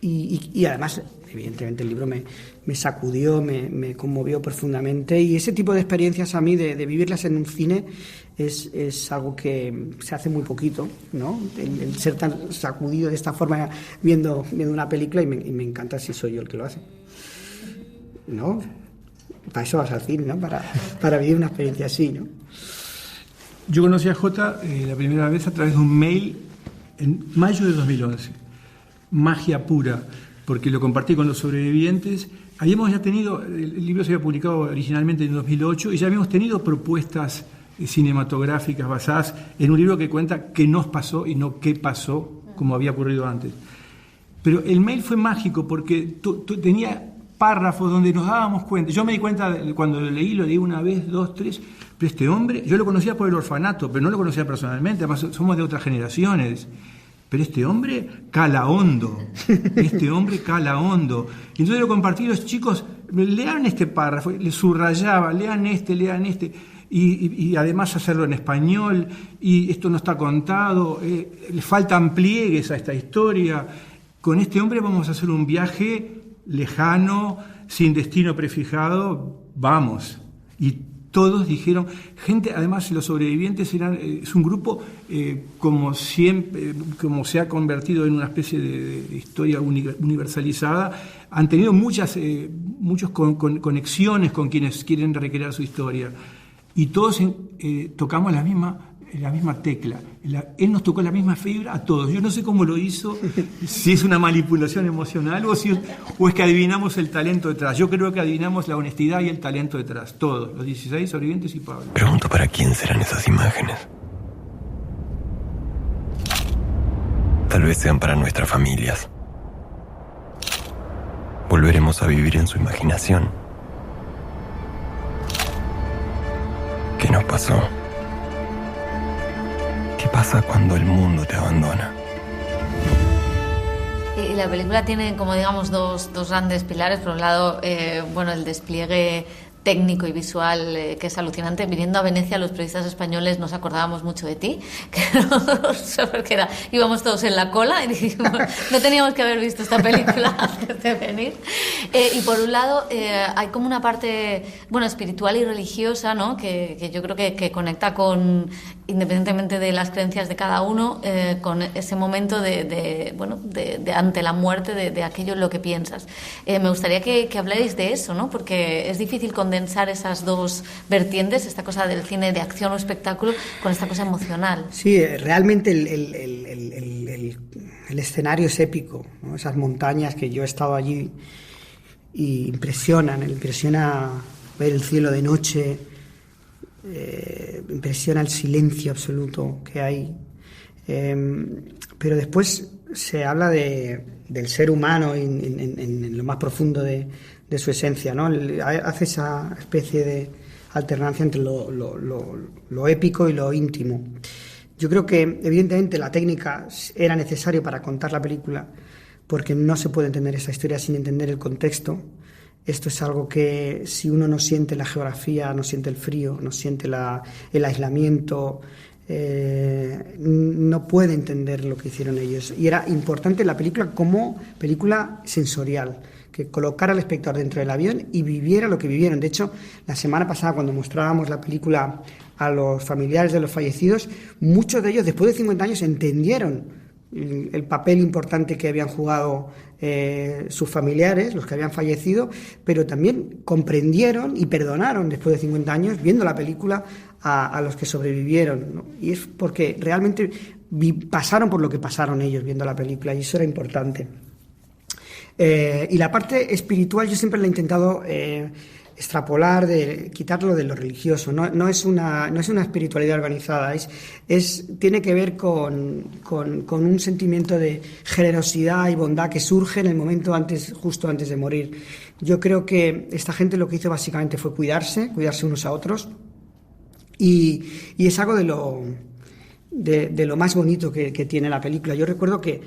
Y además, evidentemente, el libro me sacudió, me conmovió profundamente y ese tipo de experiencias a mí, de vivirlas en un cine, es algo que se hace muy poquito, ¿no? El ser tan sacudido de esta forma viendo una película y me encanta si soy yo el que lo hace, ¿no? Para eso vas al cine, ¿no? Para vivir una experiencia así, ¿no? Yo conocí a Jota la primera vez a través de un mail en mayo de 2011. Magia pura, porque lo compartí con los sobrevivientes. Habíamos ya tenido, el libro se había publicado originalmente en 2008 y ya habíamos tenido propuestas cinematográficas basadas en un libro que cuenta qué nos pasó y no qué pasó como había ocurrido antes. Pero el mail fue mágico porque tenía párrafos donde nos dábamos cuenta. Yo me di cuenta, cuando lo leí una vez, 2, 3, pero este hombre, yo lo conocía por el orfanato, pero no lo conocía personalmente, además somos de otras generaciones. Pero este hombre cala hondo, Y entonces lo compartí a los chicos, lean este párrafo, le subrayaba, lean este, y además hacerlo en español, y esto no está contado, le faltan pliegues a esta historia. Con este hombre vamos a hacer un viaje lejano, sin destino prefijado, vamos. Y todos dijeron, gente, además los sobrevivientes es un grupo como siempre, como se ha convertido en una especie de historia universalizada, han tenido muchas conexiones con quienes quieren recrear su historia, y todos tocamos la misma tecla. Él nos tocó la misma fibra a todos. Yo no sé cómo lo hizo, si es una manipulación emocional o es que adivinamos el talento detrás. Yo creo que adivinamos la honestidad y el talento detrás, todos, los 16 sobrevivientes y Pablo. Pregunto para quién serán esas imágenes. Tal vez sean para nuestras familias. Volveremos a vivir en su imaginación. ¿Qué nos pasó? ¿Qué pasa cuando el mundo te abandona? Y la película tiene, como digamos, dos grandes pilares. Por un lado, el despliegue técnico y visual, que es alucinante. Viniendo a Venecia, los periodistas españoles nos acordábamos mucho de ti, que íbamos todos en la cola y dijimos, no teníamos que haber visto esta película antes de venir. Y por un lado, hay como una parte, espiritual y religiosa, ¿no? Que yo creo que conecta con, independientemente de las creencias de cada uno, con ese momento de ante la muerte, de aquello en lo que piensas. Me gustaría que hablarais de eso, ¿no? Porque es difícil condensar esas dos vertientes, esta cosa del cine de acción o espectáculo con esta cosa emocional. Sí, realmente el escenario es épico, ¿no? Esas montañas que yo he estado allí y impresiona ver el cielo de noche, impresiona el silencio absoluto que hay, pero después se habla del ser humano en lo más profundo de su esencia, ¿no? Hace esa especie de alternancia entre lo épico y lo íntimo. Yo creo que evidentemente la técnica era necesaria para contar la película, porque no se puede entender esa historia sin entender el contexto. Esto es algo que, si uno no siente la geografía, no siente el frío, no siente el aislamiento, no puede entender lo que hicieron ellos. Y era importante la película como película sensorial, que colocara al espectador dentro del avión y viviera lo que vivieron. De hecho, la semana pasada, cuando mostrábamos la película a los familiares de los fallecidos, muchos de ellos, después de 50 años, entendieron el papel importante que habían jugado sus familiares, los que habían fallecido, pero también comprendieron y perdonaron después de 50 años, viendo la película, a los que sobrevivieron, ¿no? Y es porque realmente pasaron por lo que pasaron ellos viendo la película, y eso era importante. Y la parte espiritual yo siempre la he intentado extrapolar, quitarlo de lo religioso. No es una espiritualidad organizada, tiene que ver con un sentimiento de generosidad y bondad que surge en el momento justo antes de morir. Yo creo que esta gente lo que hizo básicamente fue cuidarse unos a otros, y es algo de lo más bonito que tiene la película. Yo recuerdo que,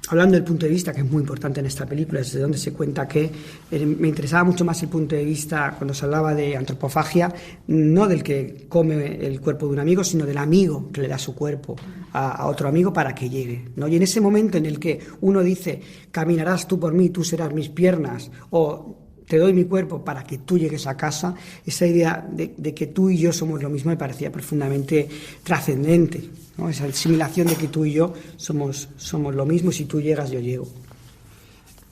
hablando del punto de vista, que es muy importante en esta película, desde donde se cuenta que me interesaba mucho más el punto de vista cuando se hablaba de antropofagia, no del que come el cuerpo de un amigo, sino del amigo que le da su cuerpo a otro amigo para que llegue, ¿no? Y en ese momento en el que uno dice, caminarás tú por mí, tú serás mis piernas, o te doy mi cuerpo para que tú llegues a casa, esa idea de que tú y yo somos lo mismo me parecía profundamente trascendente, ¿no? Esa asimilación de que tú y yo somos lo mismo, y si tú llegas, yo llego.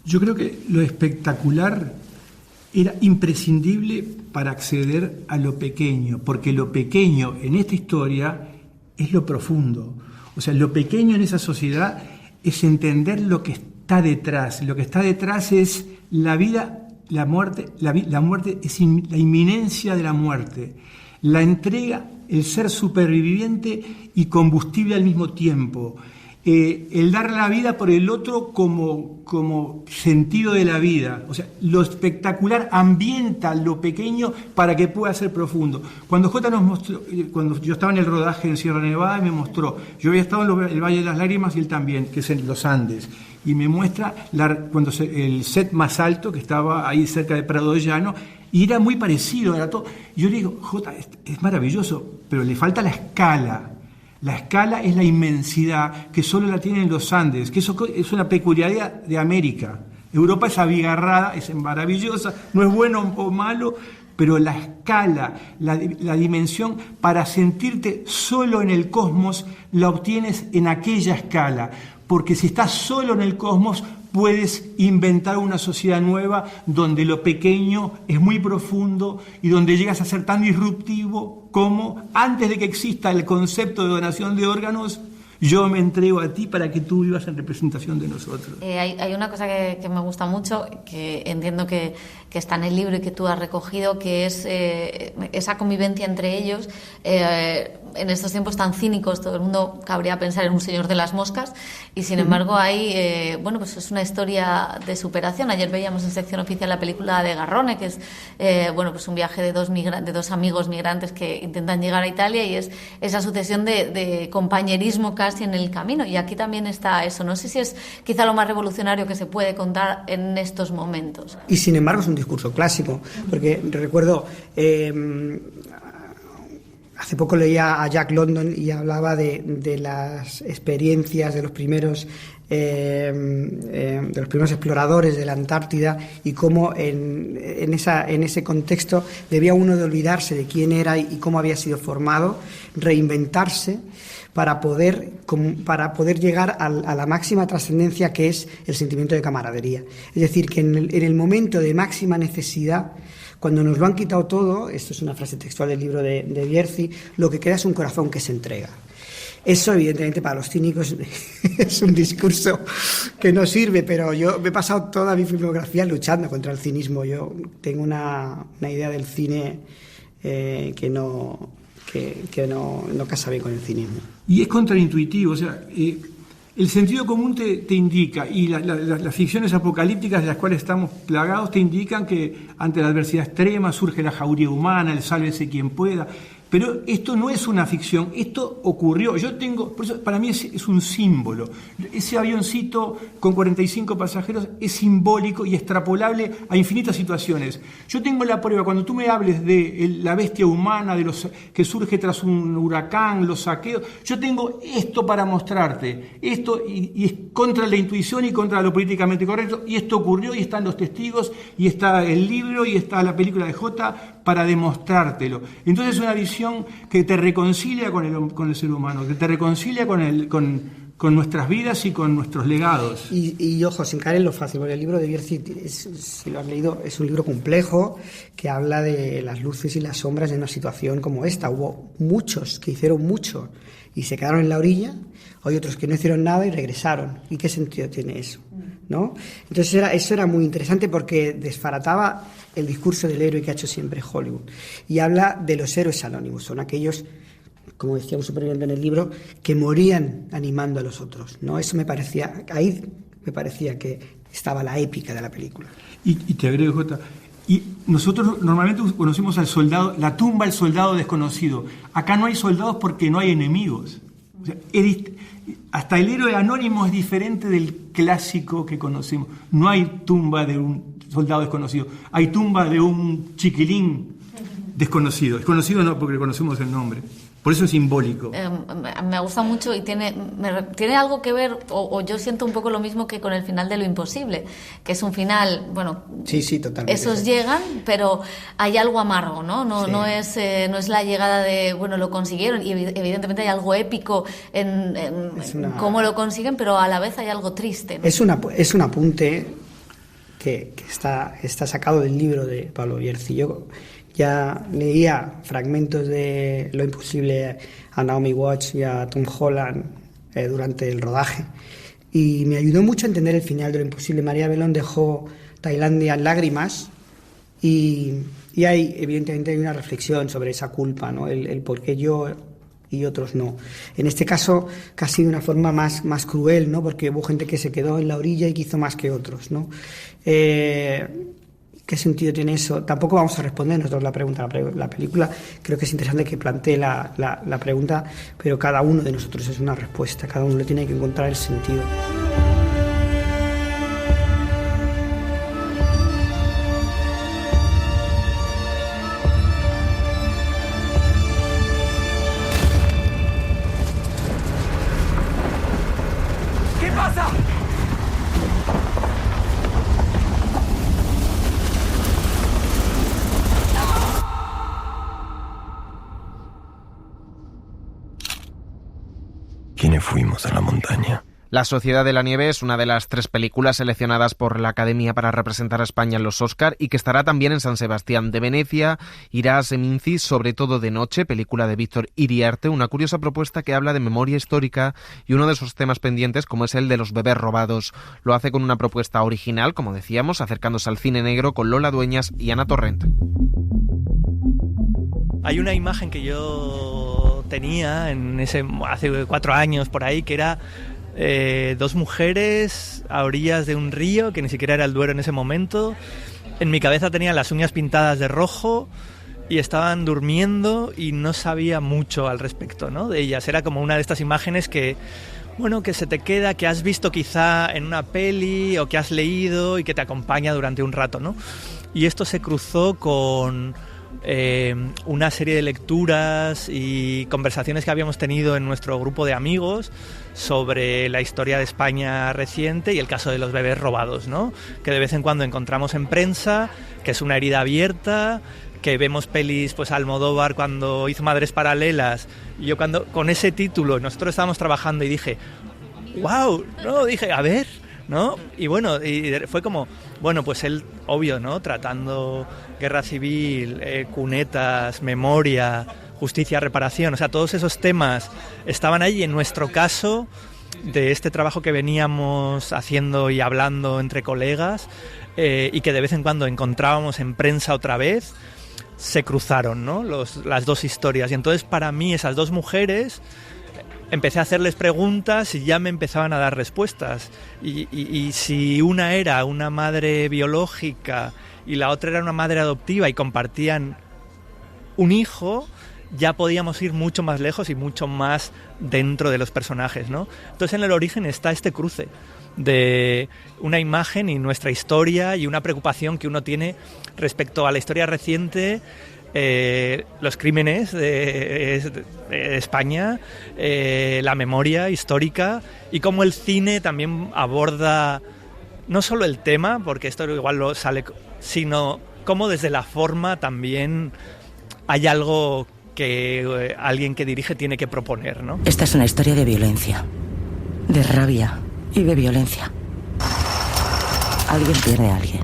Yo creo que lo espectacular era imprescindible para acceder a lo pequeño, porque lo pequeño en esta historia es lo profundo. O sea, lo pequeño en esa sociedad es entender lo que está detrás. Lo que está detrás es la vida, la muerte es la inminencia de la muerte, la entrega, el ser superviviente y combustible al mismo tiempo. el dar la vida por el otro como sentido de la vida. O sea, lo espectacular ambienta lo pequeño para que pueda ser profundo. Cuando J nos mostró, cuando yo estaba en el rodaje en Sierra Nevada, me mostró, yo había estado en el Valle de las Lágrimas y él también, que es en los Andes, y me muestra el set más alto que estaba ahí cerca de Prado de Llano, y era muy parecido, era todo. Yo le digo, J, es maravilloso, pero le falta la escala. La escala es la inmensidad que solo la tienen los Andes, que eso es una peculiaridad de América. Europa es abigarrada, es maravillosa, no es bueno o malo, pero la escala, la dimensión, para sentirte solo en el cosmos, la obtienes en aquella escala. Porque si estás solo en el cosmos, puedes inventar una sociedad nueva donde lo pequeño es muy profundo y donde llegas a ser tan disruptivo como antes de que exista el concepto de donación de órganos, yo me entrego a ti para que tú vivas en representación de nosotros. Hay una cosa que me gusta mucho, que entiendo que está en el libro y que tú has recogido, que es esa convivencia entre ellos. En estos tiempos tan cínicos, todo el mundo cabría pensar en un señor de las moscas, y sin embargo hay, pues es una historia de superación. Ayer veíamos en sección oficial la película de Garrone, que es pues un viaje de dos amigos migrantes que intentan llegar a Italia, y es esa sucesión de compañerismo casi en el camino. Y aquí también está eso. No sé si es quizá lo más revolucionario que se puede contar en estos momentos. Y sin embargo es un discurso clásico, porque recuerdo... hace poco leía a Jack London y hablaba de las experiencias de los primeros exploradores de la Antártida, y cómo en ese contexto debía uno de olvidarse de quién era y cómo había sido formado, reinventarse para poder llegar a la máxima trascendencia, que es el sentimiento de camaradería. Es decir, que en el momento de máxima necesidad, cuando nos lo han quitado todo, esto es una frase textual del libro de Bierzi, lo que queda es un corazón que se entrega. Eso, evidentemente, para los cínicos es un discurso que no sirve, pero yo me he pasado toda mi filmografía luchando contra el cinismo. Yo tengo una idea del cine que no casa bien con el cinismo. Y es contraintuitivo, o sea... el sentido común te indica, y las ficciones apocalípticas de las cuales estamos plagados te indican que ante la adversidad extrema surge la jauría humana, el sálvese quien pueda. Pero esto no es una ficción, esto ocurrió. Por eso para mí es un símbolo. Ese avioncito con 45 pasajeros es simbólico y extrapolable a infinitas situaciones. Yo tengo la prueba, cuando tú me hables de la bestia humana, que surge tras un huracán, los saqueos, yo tengo esto para mostrarte. Esto y es contra la intuición y contra lo políticamente correcto, y esto ocurrió, y están los testigos, y está el libro, y está la película de J para demostrártelo. Entonces es una visión que te reconcilia con el ser humano, que te reconcilia con nuestras vidas y con nuestros legados. Y ojo, sin caer en lo fácil, porque el libro de Bierzi, si lo has leído, es un libro complejo que habla de las luces y las sombras de una situación como esta. Hubo muchos que hicieron mucho y se quedaron en la orilla, hay otros que no hicieron nada y regresaron. ¿Y qué sentido tiene eso? ¿No? Entonces eso era muy interesante, porque desbarataba el discurso del héroe que ha hecho siempre Hollywood, y habla de los héroes anónimos. Son aquellos, como decía un superviviente en el libro, que morían animando a los otros, ¿no? Eso ahí me parecía que estaba la épica de la película. Y te agrego, Jota, y nosotros normalmente conocemos al soldado, la tumba del soldado desconocido. Acá no hay soldados porque no hay enemigos. O sea, hasta el héroe anónimo es diferente del clásico que conocemos. No hay tumba de un soldado desconocido, hay tumba de un chiquilín desconocido. Desconocido no, porque conocemos el nombre. Por eso es simbólico. Me gusta mucho y tiene algo que ver, o yo siento un poco lo mismo que con el final de Lo Imposible, que es un final, bueno, sí, totalmente. Esos llegan, pero hay algo amargo, ¿no? No es la llegada de, bueno, lo consiguieron, y evidentemente hay algo épico en cómo lo consiguen, pero a la vez hay algo triste, ¿no? Es un apunte que está sacado del libro de Pablo Bierzi. Yo ya leía fragmentos de Lo Imposible a Naomi Watts y a Tom Holland durante el rodaje, y me ayudó mucho a entender el final de Lo Imposible. María Belón dejó Tailandia en lágrimas, y evidentemente hay una reflexión sobre esa culpa, ¿no? El por qué yo y otros no. En este caso casi de una forma más cruel, ¿no? Porque hubo gente que se quedó en la orilla y que hizo más que otros, ¿no? ¿Qué sentido tiene eso? Tampoco vamos a responder nosotros la pregunta. La película creo que es interesante que plantee la pregunta, pero cada uno de nosotros es una respuesta, cada uno le tiene que encontrar el sentido. ¿Qué pasa? ¿Quiénes fuimos a la montaña? La Sociedad de la Nieve es una de las 3 películas seleccionadas por la Academia para representar a España en los Oscar y que estará también en San Sebastián de Venecia. Irá a Seminci, Sobre todo de noche, película de Víctor Iriarte, una curiosa propuesta que habla de memoria histórica y uno de esos temas pendientes como es el de los bebés robados. Lo hace con una propuesta original, como decíamos, acercándose al cine negro con Lola Dueñas y Ana Torrent. Hay una imagen que yo tenía hace 4 años por ahí, que era 2 mujeres a orillas de un río, que ni siquiera era el Duero en ese momento. En mi cabeza tenían las uñas pintadas de rojo y estaban durmiendo y no sabía mucho al respecto, ¿no? De ellas. Era como una de estas imágenes que se te queda, que has visto quizá en una peli o que has leído y que te acompaña durante un rato, ¿no? Y esto se cruzó con una serie de lecturas y conversaciones que habíamos tenido en nuestro grupo de amigos sobre la historia de España reciente y el caso de los bebés robados, ¿no? Que de vez en cuando encontramos en prensa, que es una herida abierta, que vemos pelis, pues Almodóvar cuando hizo Madres Paralelas, y yo con ese título, nosotros estábamos trabajando y dije, wow, no, dije, a ver, ¿no? Y bueno, y fue como, bueno, pues él, obvio, ¿no? Tratando guerra civil, cunetas, memoria, justicia, reparación, o sea, todos esos temas estaban ahí. En nuestro caso, de este trabajo que veníamos haciendo y hablando entre colegas, y que de vez en cuando encontrábamos en prensa otra vez, se cruzaron, ¿no? Las 2 historias. Y entonces, para mí, esas 2 mujeres, empecé a hacerles preguntas y ya me empezaban a dar respuestas. Y si una era una madre biológica y la otra era una madre adoptiva y compartían un hijo, ya podíamos ir mucho más lejos y mucho más dentro de los personajes, ¿no? Entonces, en el origen está este cruce de una imagen y nuestra historia y una preocupación que uno tiene respecto a la historia reciente, los crímenes de España, la memoria histórica, y cómo el cine también aborda no solo el tema, porque esto igual lo sale, sino cómo desde la forma también hay algo que alguien que dirige tiene que proponer, ¿no? Esta es una historia de violencia, de rabia y de violencia. Alguien pierde a alguien.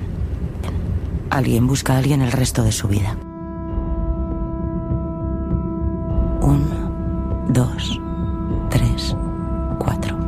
Alguien busca a alguien el resto de su vida. 1, 2, 3, 4.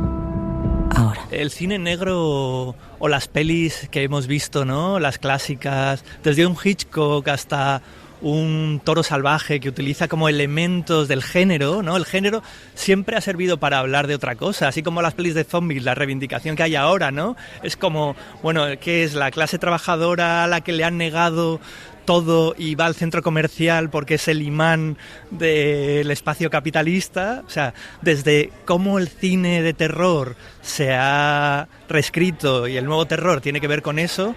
Ahora. El cine negro o las pelis que hemos visto, ¿no? Las clásicas, desde un Hitchcock hasta un Toro Salvaje, que utiliza como elementos del género, ¿no? El género siempre ha servido para hablar de otra cosa, así como las pelis de zombies, la reivindicación que hay ahora, ¿no? Es como, bueno, ¿qué es? La clase trabajadora a la que le han negado todo y va al centro comercial porque es el imán del espacio capitalista. O sea, desde cómo el cine de terror se ha reescrito y el nuevo terror tiene que ver con eso.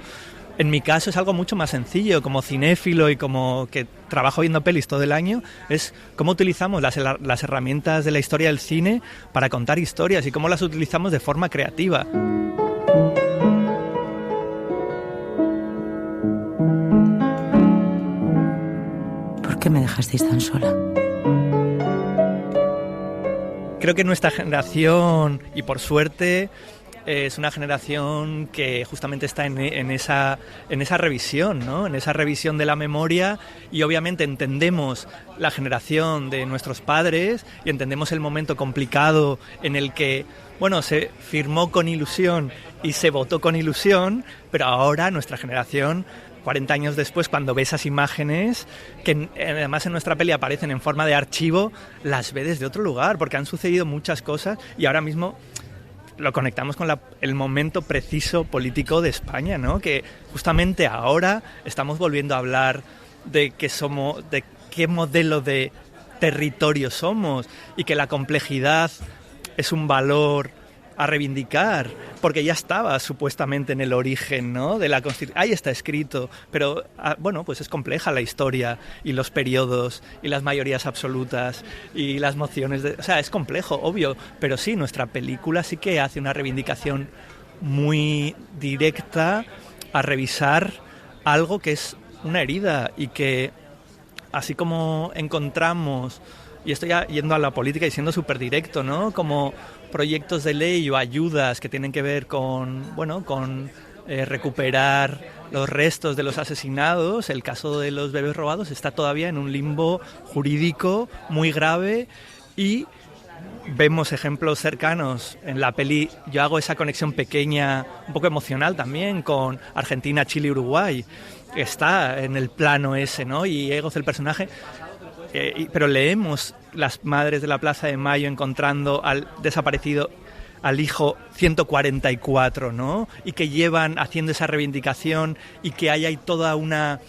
En mi caso es algo mucho más sencillo, como cinéfilo y como que trabajo viendo pelis todo el año, es cómo utilizamos las herramientas de la historia del cine para contar historias y cómo las utilizamos de forma creativa. ¿Por qué me dejasteis tan sola? Creo que nuestra generación, y por suerte, es una generación que justamente está en esa revisión, ¿no? En esa revisión de la memoria, y obviamente entendemos la generación de nuestros padres y entendemos el momento complicado en el que, bueno, se firmó con ilusión y se votó con ilusión, pero ahora nuestra generación 40 años después, cuando ve esas imágenes, que además en nuestra peli aparecen en forma de archivo, las ve desde otro lugar, porque han sucedido muchas cosas y ahora mismo lo conectamos con el momento preciso político de España, ¿no? Que justamente ahora estamos volviendo a hablar de qué modelo de territorio somos y que la complejidad es un valor a reivindicar, porque ya estaba supuestamente en el origen, ¿no?, de la Constitución. Ahí está escrito, pero bueno, pues es compleja la historia y los periodos y las mayorías absolutas y las mociones, o sea, es complejo, obvio, pero sí, nuestra película sí que hace una reivindicación muy directa a revisar algo que es una herida y que, así como encontramos, y estoy ya yendo a la política y siendo súper directo, ¿no?, como proyectos de ley o ayudas que tienen que ver con recuperar los restos de los asesinados, el caso de los bebés robados está todavía en un limbo jurídico muy grave y vemos ejemplos cercanos en la peli. Yo hago esa conexión pequeña, un poco emocional también, con Argentina, Chile y Uruguay. Está en el plano ese, ¿no? Y Egoz, el personaje... pero leemos las madres de la Plaza de Mayo encontrando al desaparecido, al hijo 144, ¿no? Y que llevan haciendo esa reivindicación y que hay toda una...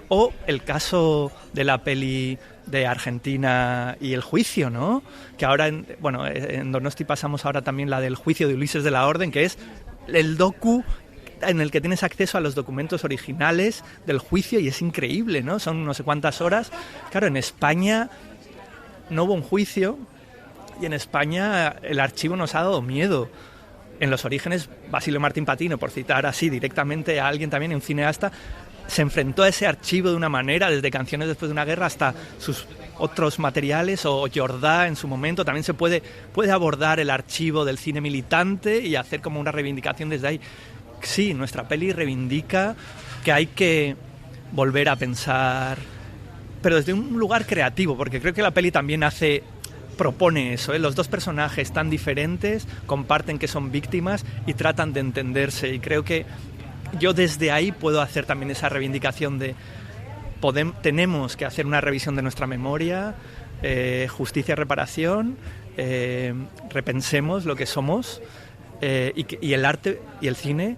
O el caso de la peli de Argentina y el juicio, ¿no? Que ahora, en Donosti pasamos ahora también la del juicio de Ulises de la Orden, que es el docu en el que tienes acceso a los documentos originales del juicio y es increíble, ¿no? Son no sé cuántas horas. Claro, en España no hubo un juicio y en España el archivo nos ha dado miedo. En los orígenes, Basilio Martín Patino, por citar así directamente a alguien también, un cineasta, se enfrentó a ese archivo de una manera, desde Canciones después de una guerra hasta sus otros materiales, o Jordá en su momento. También se puede abordar el archivo del cine militante y hacer como una reivindicación desde ahí. Sí, nuestra peli reivindica que hay que volver a pensar, pero desde un lugar creativo, porque creo que la peli también propone eso, ¿eh? Los dos personajes tan diferentes comparten que son víctimas y tratan de entenderse, y creo que yo desde ahí puedo hacer también esa reivindicación de tenemos que hacer una revisión de nuestra memoria, justicia y reparación, repensemos lo que somos, y el arte y el cine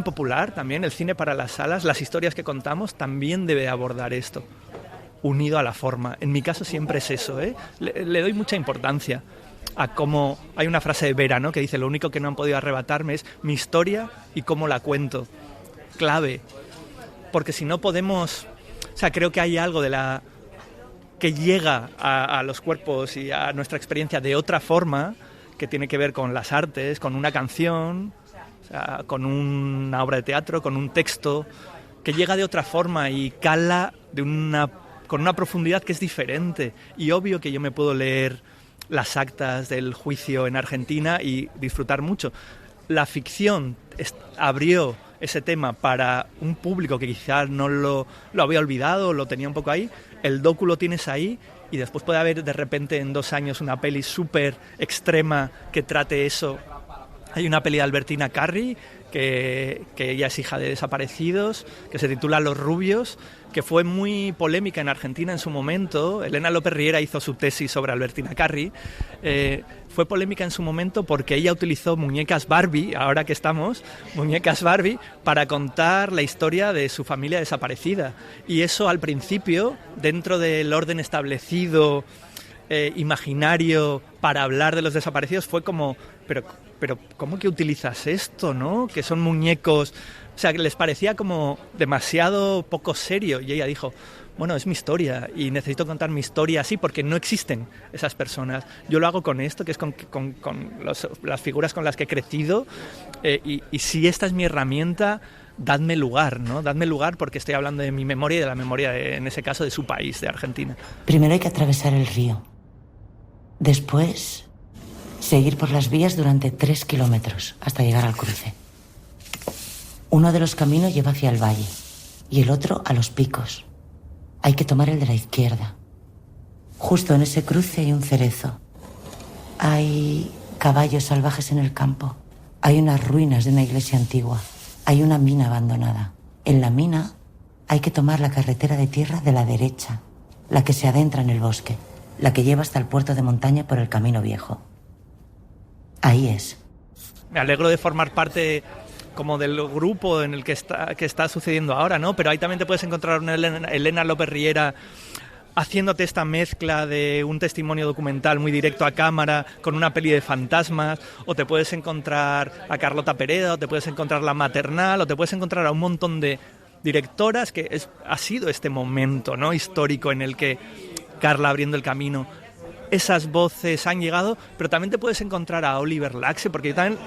popular también, el cine para las salas, las historias que contamos también debe abordar esto, unido a la forma. En mi caso siempre es eso, ¿eh? Le doy mucha importancia a cómo... Hay una frase de Vera, ¿no?, que dice: lo único que no han podido arrebatarme es mi historia y cómo la cuento. Clave. Porque si no podemos... O sea, creo que hay algo que llega a los cuerpos y a nuestra experiencia de otra forma, que tiene que ver con las artes, con una canción, o sea, con una obra de teatro, con un texto, que llega de otra forma y cala con una profundidad que es diferente. Y obvio que yo me puedo leer las actas del juicio en Argentina y disfrutar mucho. La ficción abrió ese tema para un público que quizás no lo había olvidado, lo tenía un poco ahí. El docu lo tienes ahí y después puede haber de repente en 2 años una peli súper extrema que trate eso. Hay una peli de Albertina Carri, que ella es hija de desaparecidos, que se titula Los Rubios, que fue muy polémica en Argentina en su momento. Elena López Riera hizo su tesis sobre Albertina Carri. Fue polémica en su momento porque ella utilizó muñecas Barbie, ahora que estamos, muñecas Barbie, para contar la historia de su familia desaparecida. Y eso al principio, dentro del orden establecido, imaginario, para hablar de los desaparecidos, fue como... Pero ¿cómo que utilizas esto, no? Que son muñecos... O sea, que les parecía como demasiado poco serio. Y ella dijo, bueno, es mi historia y necesito contar mi historia así porque no existen esas personas. Yo lo hago con esto, que es con las figuras con las que he crecido. Y si esta es mi herramienta, dadme lugar, ¿no? Dadme lugar porque estoy hablando de mi memoria y de la memoria, en ese caso, de su país, de Argentina. Primero hay que atravesar el río. Después... seguir por las vías durante 3 kilómetros hasta llegar al cruce. Uno de los caminos lleva hacia el valle y el otro a los picos. Hay que tomar el de la izquierda. Justo en ese cruce hay un cerezo. Hay caballos salvajes en el campo. Hay unas ruinas de una iglesia antigua. Hay una mina abandonada. En la mina Hay que tomar la carretera de tierra de la derecha, la que se adentra en el bosque, la que lleva hasta el puerto de montaña por el camino viejo. Ahí es. Me alegro de formar parte como del grupo en el que está sucediendo ahora, ¿no? Pero ahí también te puedes encontrar una Elena López Riera haciéndote esta mezcla de un testimonio documental muy directo a cámara con una peli de fantasmas, o te puedes encontrar a Carlota Pereda, o te puedes encontrar La Maternal, o te puedes encontrar a un montón de directoras que ha sido este momento, ¿no?, histórico en el que Carla abriendo el camino. Esas voces han llegado, pero también te puedes encontrar a Oliver Laxe, porque yo también,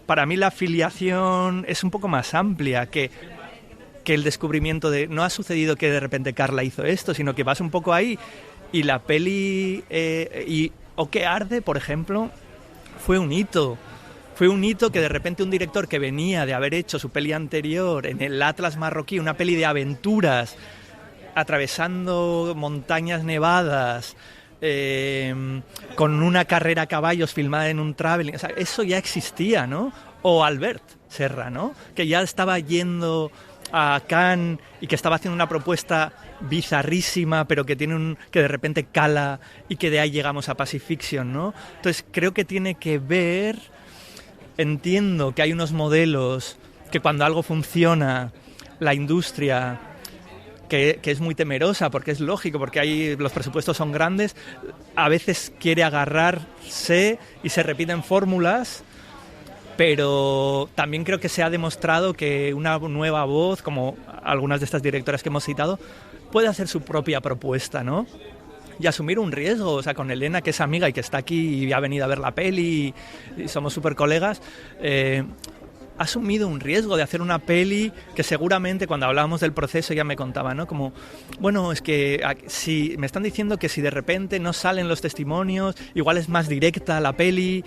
para mí la afiliación es un poco más amplia que el descubrimiento de... No ha sucedido que de repente Carla hizo esto, sino que vas un poco ahí y la peli... O que arde, por ejemplo, fue un hito. Fue un hito que de repente un director que venía de haber hecho su peli anterior en el Atlas marroquí, una peli de aventuras, atravesando montañas nevadas, con una carrera a caballos filmada en un traveling, o sea, eso ya existía, ¿no? O Albert Serra, ¿no?, que ya estaba yendo a Cannes y que estaba haciendo una propuesta bizarrísima, pero que que de repente cala, y que de ahí llegamos a Pacifiction, ¿no? Entonces creo que tiene que ver, entiendo que hay unos modelos que cuando algo funciona, la industria, que es muy temerosa, porque es lógico, porque los presupuestos son grandes, a veces quiere agarrarse y se repiten fórmulas, pero también creo que se ha demostrado que una nueva voz, como algunas de estas directoras que hemos citado, puede hacer su propia propuesta, ¿no? Y asumir un riesgo, o sea, con Elena, que es amiga y que está aquí y ha venido a ver la peli y somos súper colegas, ha asumido un riesgo de hacer una peli que seguramente cuando hablábamos del proceso ya me contaba, ¿no? Como, bueno, es que si me están diciendo que si de repente no salen los testimonios, igual es más directa la peli,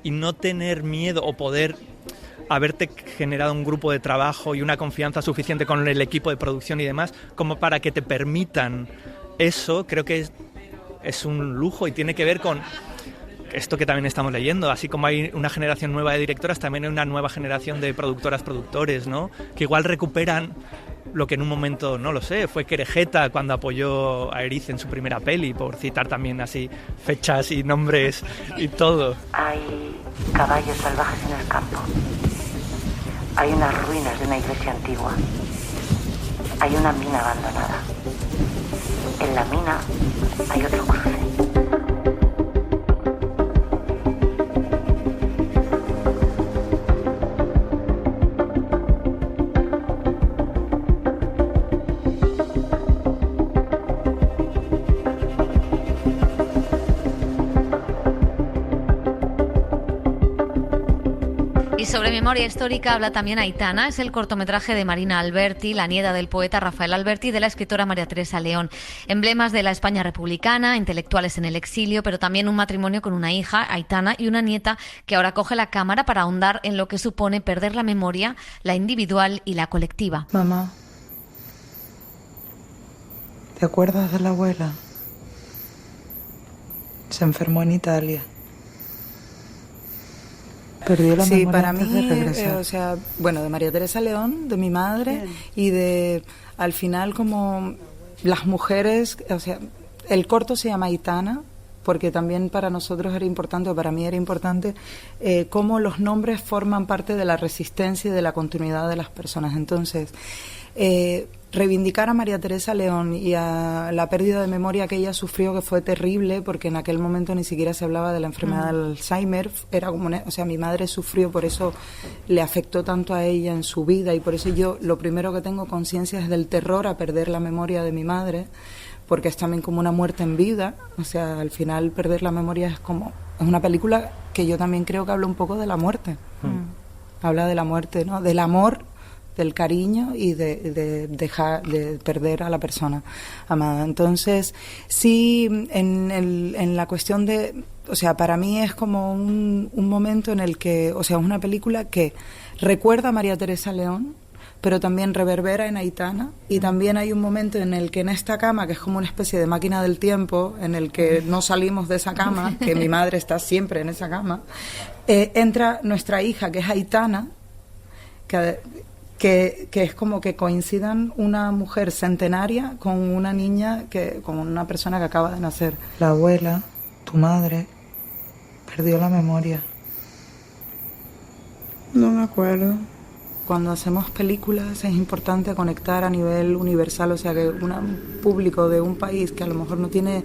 y no tener miedo o poder haberte generado un grupo de trabajo y una confianza suficiente con el equipo de producción y demás como para que te permitan eso. Creo que es un lujo y tiene que ver con esto que también estamos leyendo. Así como hay una generación nueva de directoras, también hay una nueva generación de productoras, productores, ¿no?, que igual recuperan lo que en un momento, no lo sé, fue Querejeta cuando apoyó a Eriz en su primera peli, por citar también así fechas y nombres y todo. Hay caballos salvajes en el campo. Hay unas ruinas de una iglesia antigua. Hay una mina abandonada. En la mina hay otro cruce. Y sobre memoria histórica habla también Aitana. Es el cortometraje de Marina Alberti, la nieta del poeta Rafael Alberti y de la escritora María Teresa León. Emblemas de la España republicana, intelectuales en el exilio, pero también un matrimonio con una hija, Aitana, y una nieta que ahora coge la cámara para ahondar en lo que supone perder la memoria, la individual y la colectiva. Mamá, ¿te acuerdas de la abuela? Se enfermó en Italia. Perdió la memoria para antes mí, de regresar. o sea, bueno, de María Teresa León, de mi madre, y de, al final, como las mujeres, o sea, el corto se llama Aitana, porque también para nosotros era importante, o para mí era importante, cómo los nombres forman parte de la resistencia y de la continuidad de las personas. Entonces, reivindicar a María Teresa León y a la pérdida de memoria que ella sufrió, que fue terrible, porque en aquel momento ni siquiera se hablaba de la enfermedad del Alzheimer, era como, o sea, mi madre sufrió, por eso le afectó tanto a ella en su vida, y por eso yo lo primero que tengo conciencia es del terror a perder la memoria de mi madre, porque es también como una muerte en vida, o sea, al final perder la memoria es una película que yo también creo que habla un poco de la muerte, habla de la muerte, ¿no?, del amor, del cariño y de dejar de perder a la persona amada. Entonces, sí, en la cuestión de, o sea, para mí es como un momento en el que, o sea, es una película que recuerda a María Teresa León, pero también reverbera en Aitana, y también hay un momento en el que en esta cama, que es como una especie de máquina del tiempo, en el que no salimos de esa cama, que mi madre está siempre en esa cama, entra nuestra hija, que es Aitana, que es como que coincidan una mujer centenaria con una niña, con una persona que acaba de nacer. La abuela, tu madre, perdió la memoria. No me acuerdo. Cuando hacemos películas es importante conectar a nivel universal, o sea que un público de un país que a lo mejor no tiene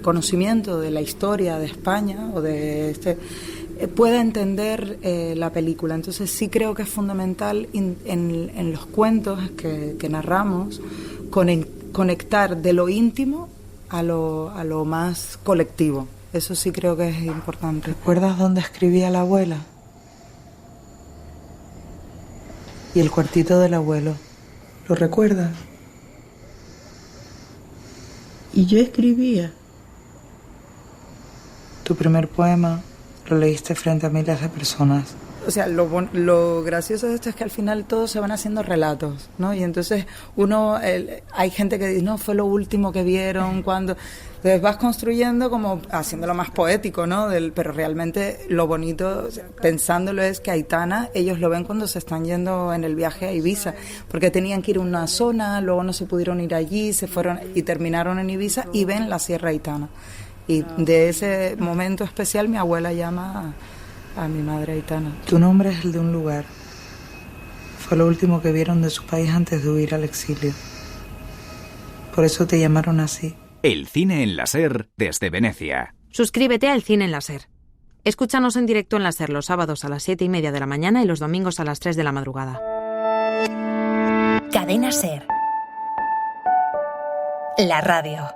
conocimiento de la historia de España o de pueda entender la película. Entonces sí creo que es fundamental en los cuentos que narramos conectar de lo íntimo a lo más colectivo. Eso sí creo que es importante. ¿Recuerdas dónde escribía la abuela? Y el cuartito del abuelo. ¿Lo recuerdas? Y yo escribía. Tu primer poema lo leíste frente a miles de personas. O sea, lo gracioso de esto es que al final todos se van haciendo relatos, ¿no? Y entonces hay gente que dice, no, fue lo último que vieron cuando... Entonces vas construyendo como haciéndolo más poético, ¿no? Pero realmente lo bonito, o sea, pensándolo, es que Aitana, ellos lo ven cuando se están yendo en el viaje a Ibiza, porque tenían que ir a una zona, luego no se pudieron ir allí, se fueron y terminaron en Ibiza y ven la Sierra Aitana. Y de ese momento especial mi abuela llama a mi madre Aitana. Tu nombre es el de un lugar. Fue lo último que vieron de su país antes de huir al exilio. Por eso te llamaron así. El cine en la SER desde Venecia. Suscríbete al Cine en la SER. Escúchanos en directo en la SER los sábados a las 7:30 de la mañana y los domingos a las 3 de la madrugada. Cadena SER. La radio.